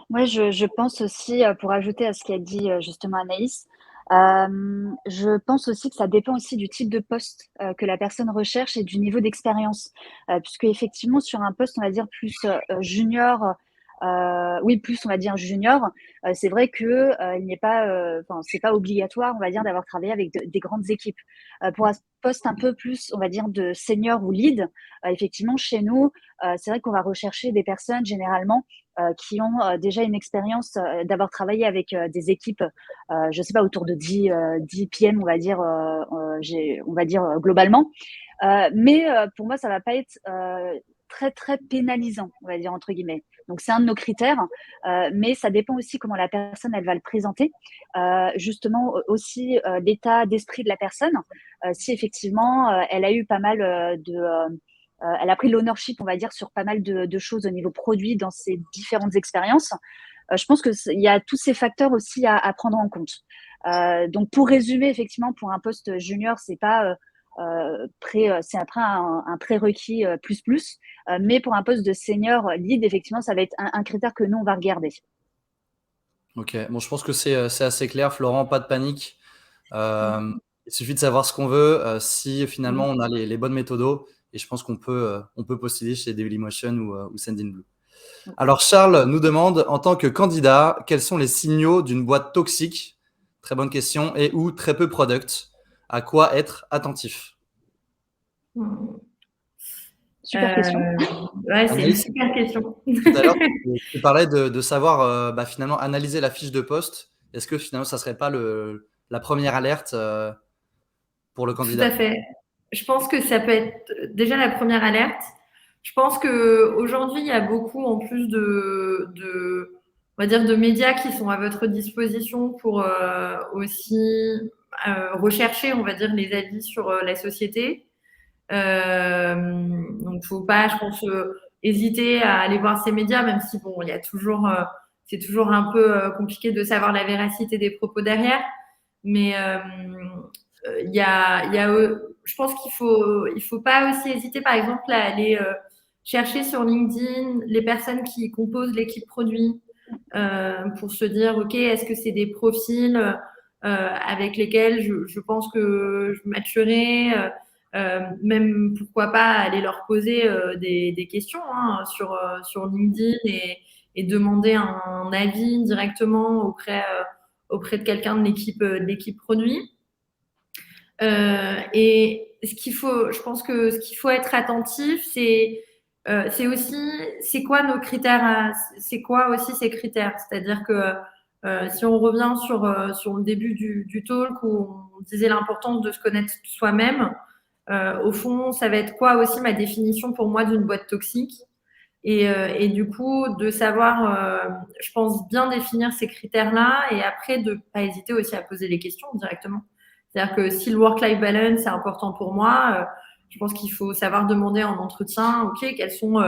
Moi, je pense aussi, pour ajouter à ce qu'a dit justement Anaïs, je pense aussi que ça dépend aussi du type de poste que la personne recherche et du niveau d'expérience. Puisque effectivement, sur un poste, on va dire plus junior, oui, plus on va dire junior, c'est vrai que il n'est pas, enfin, c'est pas obligatoire, on va dire, d'avoir travaillé avec des grandes équipes. Pour un poste un peu plus, on va dire, de senior ou lead, effectivement, chez nous, c'est vrai qu'on va rechercher des personnes généralement qui ont déjà une expérience d'avoir travaillé avec des équipes, je sais pas, autour de 10 PM, on va dire, globalement. Mais pour moi, ça va pas être très, très pénalisant, on va dire, entre guillemets. Donc, c'est un de nos critères, mais ça dépend aussi comment la personne, elle va le présenter. Justement, aussi l'état d'esprit de la personne. Si effectivement, elle a eu pas mal elle a pris l'ownership, on va dire, sur pas mal de choses au niveau produit dans ses différentes expériences. Je pense qu'il y a tous ces facteurs aussi à prendre en compte. Donc, pour résumer, effectivement, pour un poste junior, c'est pas c'est après un prérequis plus. Mais pour un poste de senior lead, effectivement, ça va être un critère que nous, on va regarder. Ok, bon, je pense que c'est assez clair, Florent, pas de panique. Il suffit de savoir ce qu'on veut, si finalement on a les bonnes méthodos, et je pense qu'on peut postuler chez Dailymotion ou Sendinblue. Alors Charles nous demande, en tant que candidat, quels sont les signaux d'une boîte toxique? Très bonne question. Et ou très peu product? À quoi être attentif? Super question. Ouais, c'est une super question. Tout à l'heure, tu parlais de savoir finalement analyser la fiche de poste. Est-ce que finalement, ça ne serait pas la première alerte pour le candidat? Tout à fait. Je pense que ça peut être déjà la première alerte. Je pense qu'aujourd'hui, il y a beaucoup, en plus on va dire, de médias qui sont à votre disposition pour aussi rechercher, on va dire, les avis sur la société. Donc, faut pas, je pense, hésiter à aller voir ces médias, même si bon, il y a toujours, c'est toujours un peu compliqué de savoir la véracité des propos derrière. Mais je pense qu'il faut pas aussi hésiter, par exemple, à aller chercher sur LinkedIn les personnes qui composent l'équipe produit pour se dire, ok, est-ce que c'est des profils avec lesquels je pense que je matcherai, même pourquoi pas aller leur poser des questions sur LinkedIn et demander un avis directement auprès de quelqu'un de l'équipe produit. Et je pense que ce qu'il faut être attentif, c'est aussi, c'est quoi nos critères, c'est quoi aussi ces critères? C'est-à-dire que Si on revient sur le début du talk où on disait l'importance de se connaître soi-même, au fond, ça va être quoi aussi ma définition pour moi d'une boîte toxique? Et du coup, de savoir, je pense, bien définir ces critères-là et après de pas hésiter aussi à poser les questions directement. C'est-à-dire que si le work-life balance est important pour moi, je pense qu'il faut savoir demander en entretien, OK, quelles sont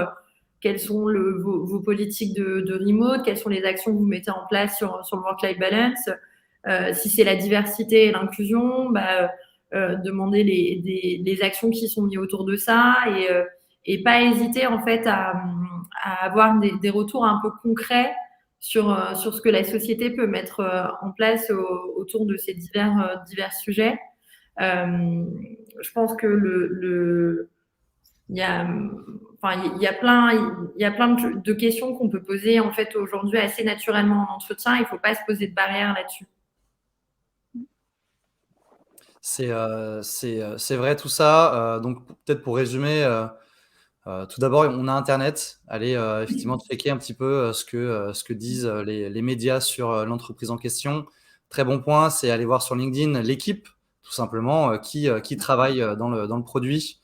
vos politiques de remote, quelles sont les actions que vous mettez en place sur le work-life balance. Si c'est la diversité et l'inclusion, demander les actions qui sont mises autour de ça et pas hésiter en fait à avoir des retours un peu concrets sur ce que la société peut mettre en place autour de ces divers sujets. Je pense que il y a plein de questions qu'on peut poser en fait aujourd'hui assez naturellement en entretien. Il ne faut pas se poser de barrières là-dessus. C'est vrai tout ça. Donc peut-être pour résumer, tout d'abord, on a Internet. Allez effectivement checker un petit peu ce que disent les médias sur l'entreprise en question. Très bon point, c'est aller voir sur LinkedIn l'équipe, tout simplement, qui travaille dans le produit,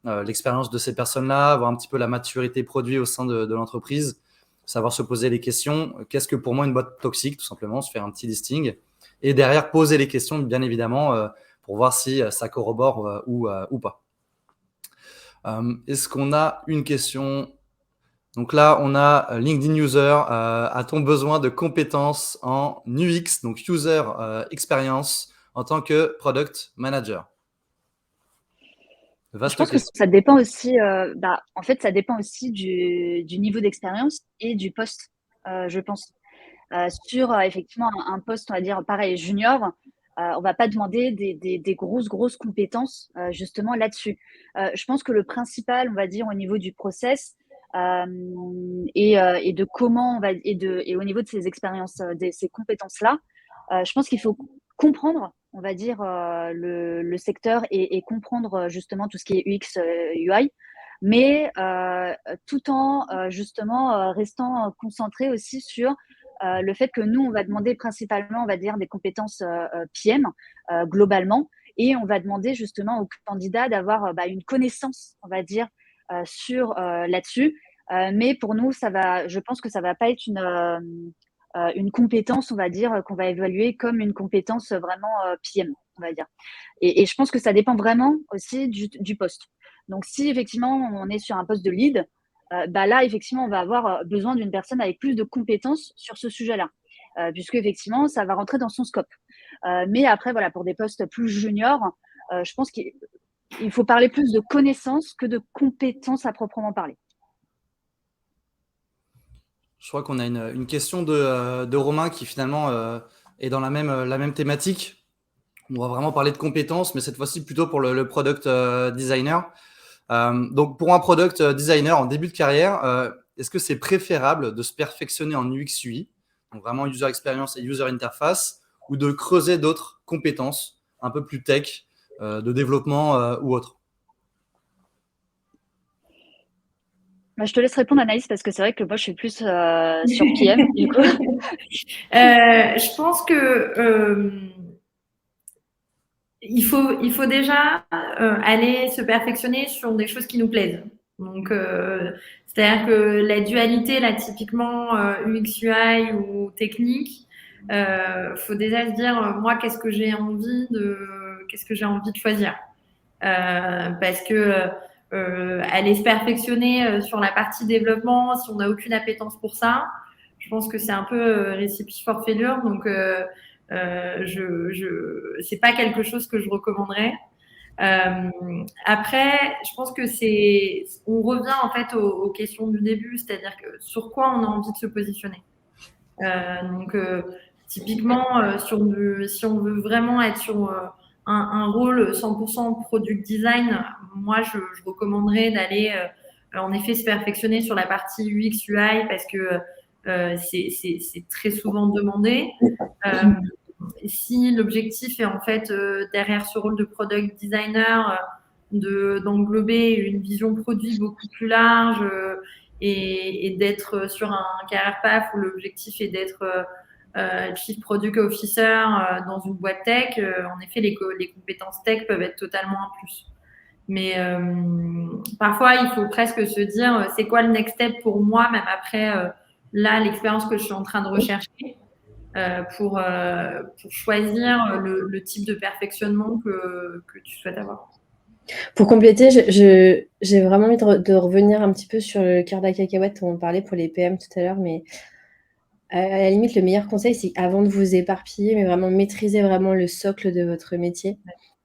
l'expérience de ces personnes-là, voir un petit peu la maturité produit au sein de l'entreprise, savoir se poser les questions. Qu'est-ce que pour moi une boîte toxique, tout simplement, se faire un petit listing. Et derrière, poser les questions, bien évidemment, pour voir si ça corrobore ou pas. Est-ce qu'on a une question? Donc là, on a LinkedIn User. A-t-on besoin de compétences en UX, donc User Experience, en tant que Product Manager? Je pense que ça dépend aussi, en fait, ça dépend aussi du niveau d'expérience et du poste, je pense. Sur effectivement un poste, on va dire pareil, junior, on va pas demander des grosses compétences justement là-dessus. Je pense que le principal, on va dire, au niveau du process et de comment on va et au niveau de ces expériences, ces compétences-là, je pense qu'il faut comprendre, on va dire, le secteur et comprendre justement tout ce qui est UX, UI, mais tout en justement restant concentré aussi sur le fait que nous, on va demander principalement, on va dire, des compétences PM globalement, et on va demander justement aux candidats d'avoir une connaissance, on va dire, sur là-dessus. Mais pour nous, je pense que ça va pas être une compétence, on va dire, qu'on va évaluer comme une compétence vraiment PM, on va dire. Et je pense que ça dépend vraiment aussi du poste. Donc, si effectivement on est sur un poste de lead, là, effectivement, on va avoir besoin d'une personne avec plus de compétences sur ce sujet-là, puisque effectivement, ça va rentrer dans son scope. Mais après, voilà, pour des postes plus juniors, je pense qu'il faut parler plus de connaissances que de compétences à proprement parler. Je crois qu'on a une question de Romain qui finalement est dans la même thématique. On va vraiment parler de compétences, mais cette fois-ci plutôt pour le product designer. Donc pour un product designer en début de carrière, est-ce que c'est préférable de se perfectionner en UX UI, donc vraiment user experience et user interface, ou de creuser d'autres compétences un peu plus tech, de développement ou autre? Je te laisse répondre, Anaïs, parce que c'est vrai que moi, je suis plus sur PM, du coup. Je pense que il faut déjà aller se perfectionner sur des choses qui nous plaisent. Donc, c'est-à-dire que la dualité, là, typiquement UX, UI ou technique, faut déjà se dire, moi, qu'est-ce que j'ai envie de choisir, parce que aller se perfectionner sur la partie développement, si on n'a aucune appétence pour ça, je pense que c'est un peu récipe for failure. Donc, c'est pas quelque chose que je recommanderais. Après, je pense que on revient en fait aux questions du début, c'est-à-dire que sur quoi on a envie de se positionner. Donc, typiquement, si on veut vraiment être sur un rôle 100% product design, moi, je recommanderais d'aller en effet se perfectionner sur la partie UX, UI, parce que c'est très souvent demandé. Si l'objectif est en fait derrière ce rôle de product designer d'englober une vision produit beaucoup plus large et d'être sur un career path où l'objectif est d'être Chief Product Officer dans une boîte tech, en effet, les compétences tech peuvent être totalement un plus. Mais parfois, il faut presque se dire, c'est quoi le next step pour moi, même après là, l'expérience que je suis en train de rechercher, pour choisir le type de perfectionnement que tu souhaites avoir. Pour compléter, j'ai vraiment envie de revenir un petit peu sur le cœur de la cacahuète dont on parlait pour les PM tout à l'heure, mais à la limite, le meilleur conseil, c'est avant de vous éparpiller, mais vraiment maîtriser vraiment le socle de votre métier.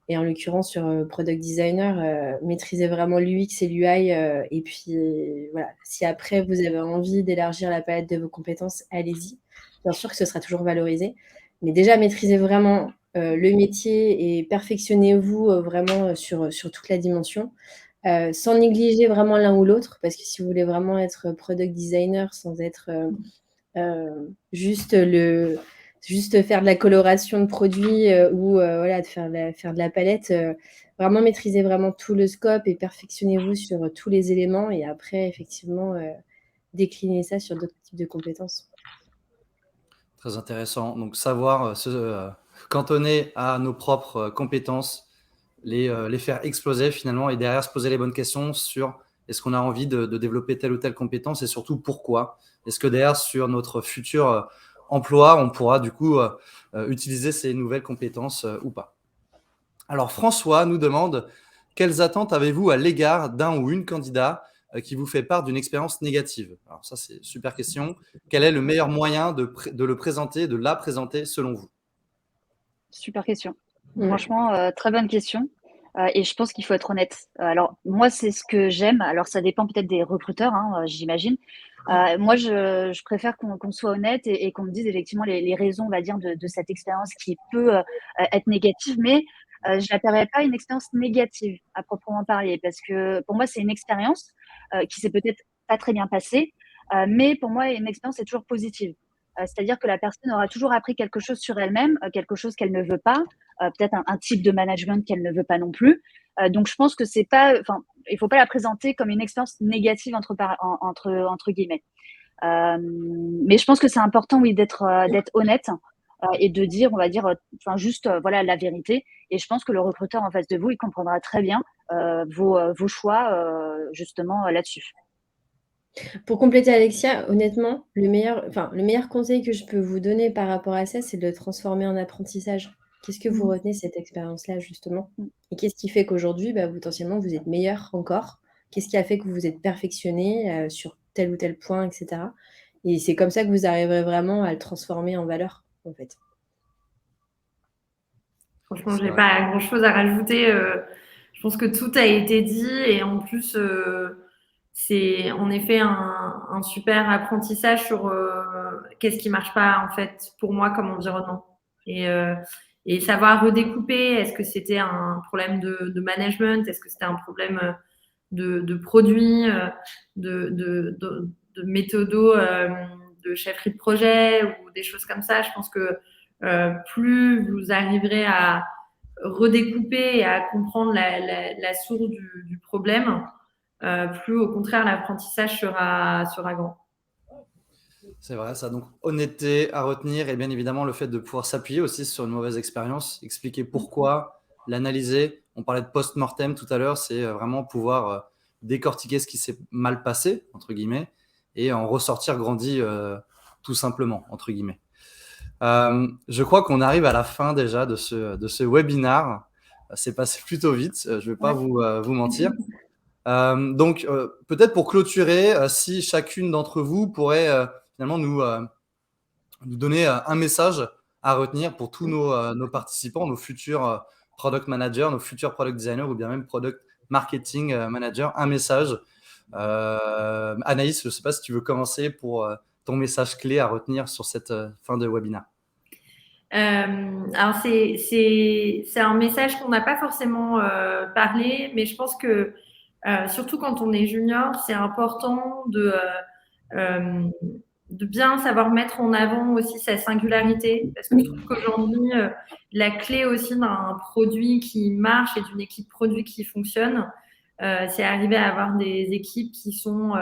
Et en l'occurrence, sur Product Designer, maîtriser vraiment l'UX et l'UI. Et puis, voilà, si après, vous avez envie d'élargir la palette de vos compétences, allez-y. Bien sûr que ce sera toujours valorisé. Mais déjà, maîtrisez vraiment le métier et perfectionnez-vous vraiment sur toute la dimension. Sans négliger vraiment l'un ou l'autre, parce que si vous voulez vraiment être Product Designer sans être juste faire de la coloration de produits ou voilà, de faire de la palette, vraiment maîtriser vraiment tout le scope et perfectionnez-vous sur tous les éléments et après, effectivement, décliner ça sur d'autres types de compétences. Très intéressant. Donc, savoir se cantonner à nos propres compétences, les faire exploser finalement et derrière se poser les bonnes questions sur est-ce qu'on a envie de développer telle ou telle compétence et surtout pourquoi. Est-ce que derrière, sur notre futur emploi, on pourra du coup utiliser ces nouvelles compétences ou pas. Alors, François nous demande quelles attentes avez-vous à l'égard d'un ou une candidat qui vous fait part d'une expérience négative? Alors ça, c'est une super question. Quel est le meilleur moyen de le présenter, de la présenter selon vous? Super question. Ouais. Franchement, très bonne question. Et je pense qu'il faut être honnête. Alors, moi, c'est ce que j'aime. Alors, ça dépend peut-être des recruteurs, hein, j'imagine. Moi, je préfère qu'on soit honnête et qu'on me dise effectivement les raisons, on va dire, de cette expérience qui peut être négative, mais je l'appellerais pas une expérience négative à proprement parler, parce que pour moi, c'est une expérience qui s'est peut-être pas très bien passée, mais pour moi, une expérience est toujours positive. C'est-à-dire que la personne aura toujours appris quelque chose sur elle-même, quelque chose qu'elle ne veut pas, peut-être un type de management qu'elle ne veut pas non plus. Donc je pense que c'est pas, enfin, il faut pas la présenter comme une expérience négative entre guillemets. Mais je pense que c'est important, oui, d'être honnête et de dire, on va dire, enfin juste, voilà, la vérité. Et je pense que le recruteur en face de vous, il comprendra très bien vos choix justement là-dessus. Pour compléter Alexia, honnêtement, le meilleur conseil que je peux vous donner par rapport à ça, c'est de le transformer en apprentissage. Qu'est-ce que vous retenez de cette expérience-là, justement? Et qu'est-ce qui fait qu'aujourd'hui, potentiellement, vous êtes meilleur encore? Qu'est-ce qui a fait que vous vous êtes perfectionné sur tel ou tel point, etc. Et c'est comme ça que vous arriverez vraiment à le transformer en valeur, en fait. Franchement, j'ai pas grand-chose à rajouter. Je pense que tout a été dit et en plus, c'est en effet un super apprentissage sur qu'est-ce qui marche pas en fait pour moi comme environnement et savoir redécouper. Est-ce que c'était un problème de management? Est-ce que c'était un problème de produit, de méthodo, de chefferie de projet ou des choses comme ça? Je pense que plus vous arriverez à redécouper et à comprendre la source du problème, plus au contraire l'apprentissage sera grand. C'est vrai, ça. Donc, honnêteté à retenir et bien évidemment le fait de pouvoir s'appuyer aussi sur une mauvaise expérience, expliquer pourquoi, l'analyser. On parlait de post-mortem tout à l'heure, c'est vraiment pouvoir décortiquer ce qui s'est mal passé, entre guillemets, et en ressortir grandi tout simplement, entre guillemets. Je crois qu'on arrive à la fin déjà de ce webinar. C'est passé plutôt vite, je ne vais pas vous mentir. Donc, peut-être pour clôturer, si chacune d'entre vous pourrait finalement nous donner un message à retenir pour tous nos participants, nos futurs product managers, nos futurs product designers ou bien même product marketing managers, un message. Anaïs, je ne sais pas si tu veux commencer pour ton message clé à retenir sur cette fin de webinaire. Alors c'est un message qu'on n'a pas forcément parlé, mais je pense que surtout quand on est junior, c'est important de bien savoir mettre en avant aussi sa singularité, parce que je trouve qu'aujourd'hui, la clé aussi d'un produit qui marche et d'une équipe produit qui fonctionne, c'est arriver à avoir des équipes qui sont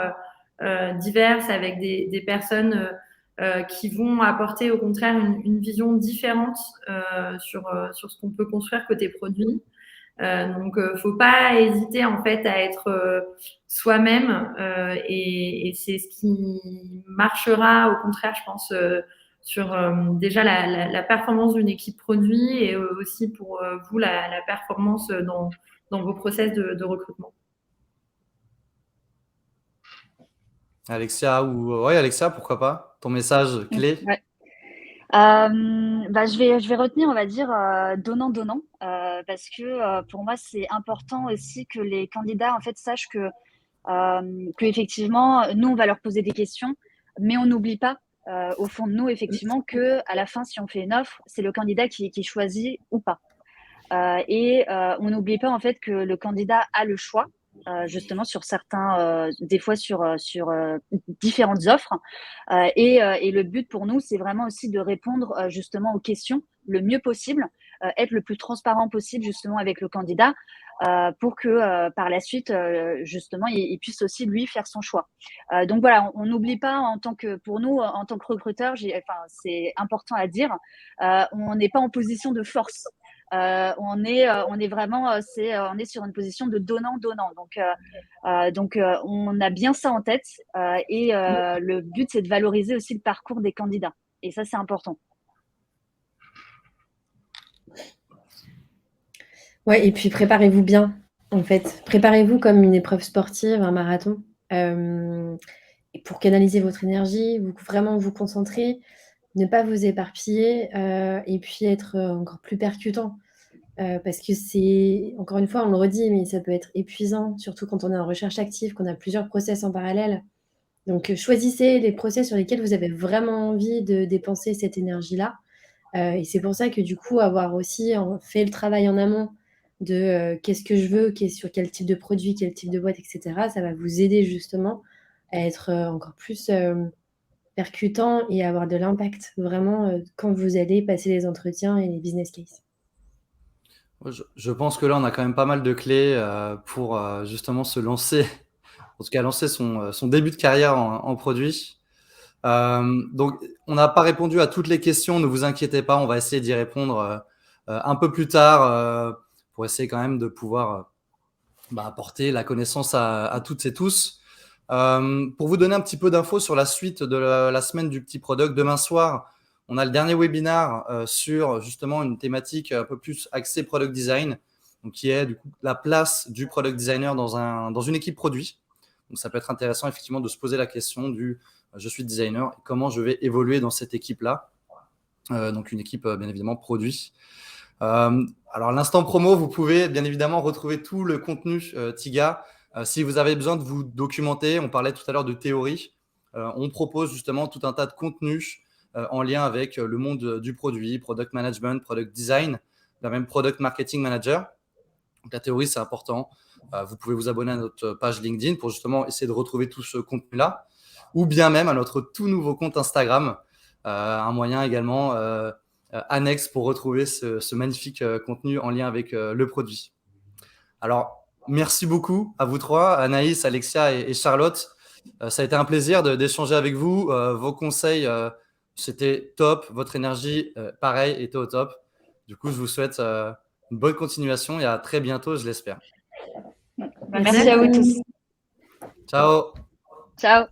diverses avec des personnes qui vont apporter au contraire une vision différente sur ce qu'on peut construire côté produit. Donc, faut pas hésiter en fait à être soi-même et c'est ce qui marchera au contraire, je pense, sur déjà la performance d'une équipe produit et aussi pour vous la performance dans vos process de recrutement. Alexia, ouais, Alexia, pourquoi pas? Ton message clé? Ouais. Je vais retenir, on va dire, donnant, parce que pour moi, c'est important aussi que les candidats, en fait, sachent que effectivement, nous, on va leur poser des questions, mais on n'oublie pas, au fond de nous, effectivement, que à la fin, si on fait une offre, c'est le candidat qui choisit ou pas. On n'oublie pas, en fait, que le candidat a le choix, justement sur certains, des fois sur différentes offres. Et le but pour nous, c'est vraiment aussi de répondre justement aux questions le mieux possible, être le plus transparent possible justement avec le candidat pour que par la suite, justement, il puisse aussi lui faire son choix. Donc voilà, on n'oublie pas en tant que, pour nous, en tant que recruteur, c'est important à dire, on n'est pas en position de force. On est vraiment, on est sur une position de donnant-donnant. Donc, on a bien ça en tête et le but, c'est de valoriser aussi le parcours des candidats. Et ça, c'est important. Ouais, et puis préparez-vous bien, en fait. Préparez-vous comme une épreuve sportive, un marathon, et pour canaliser votre énergie, vraiment vous concentrer, ne pas vous éparpiller, et puis être encore plus percutant. Parce que c'est, encore une fois, on le redit, mais ça peut être épuisant, surtout quand on est en recherche active, qu'on a plusieurs process en parallèle. Donc, choisissez les process sur lesquels vous avez vraiment envie de dépenser cette énergie-là. Et c'est pour ça que du coup, avoir aussi fait le travail en amont de qu'est-ce que je veux, sur quel type de produit, quel type de boîte, etc., ça va vous aider justement à être encore plus percutant et avoir de l'impact vraiment quand vous allez passer les entretiens et les business cases. Je pense que là, on a quand même pas mal de clés pour justement se lancer, en tout cas lancer son début de carrière en produit. Donc, on n'a pas répondu à toutes les questions, ne vous inquiétez pas, on va essayer d'y répondre un peu plus tard pour essayer quand même de pouvoir apporter la connaissance à toutes et tous. Pour vous donner un petit peu d'infos sur la suite de la semaine du petit product, demain soir, on a le dernier webinaire sur justement une thématique un peu plus axée product design, donc qui est du coup la place du product designer dans une équipe produit. Donc ça peut être intéressant effectivement de se poser la question du je suis designer et comment je vais évoluer dans cette équipe-là. Donc une équipe bien évidemment produit. Alors l'instant promo, vous pouvez bien évidemment retrouver tout le contenu TIGA. Si vous avez besoin de vous documenter, on parlait tout à l'heure de théorie, on propose justement tout un tas de contenus en lien avec le monde du produit, product management, product design, même product marketing manager. Donc la théorie, c'est important. Vous pouvez vous abonner à notre page LinkedIn pour justement essayer de retrouver tout ce contenu-là, ou bien même à notre tout nouveau compte Instagram, un moyen également annexe pour retrouver ce magnifique contenu en lien avec le produit. Alors, merci beaucoup à vous trois, Anaïs, Alexia et Charlotte. Ça a été un plaisir d'échanger avec vous. Vos conseils, c'était top. Votre énergie, pareil, était au top. Du coup, je vous souhaite une bonne continuation et à très bientôt, je l'espère. Merci à vous tous. Ciao. Ciao.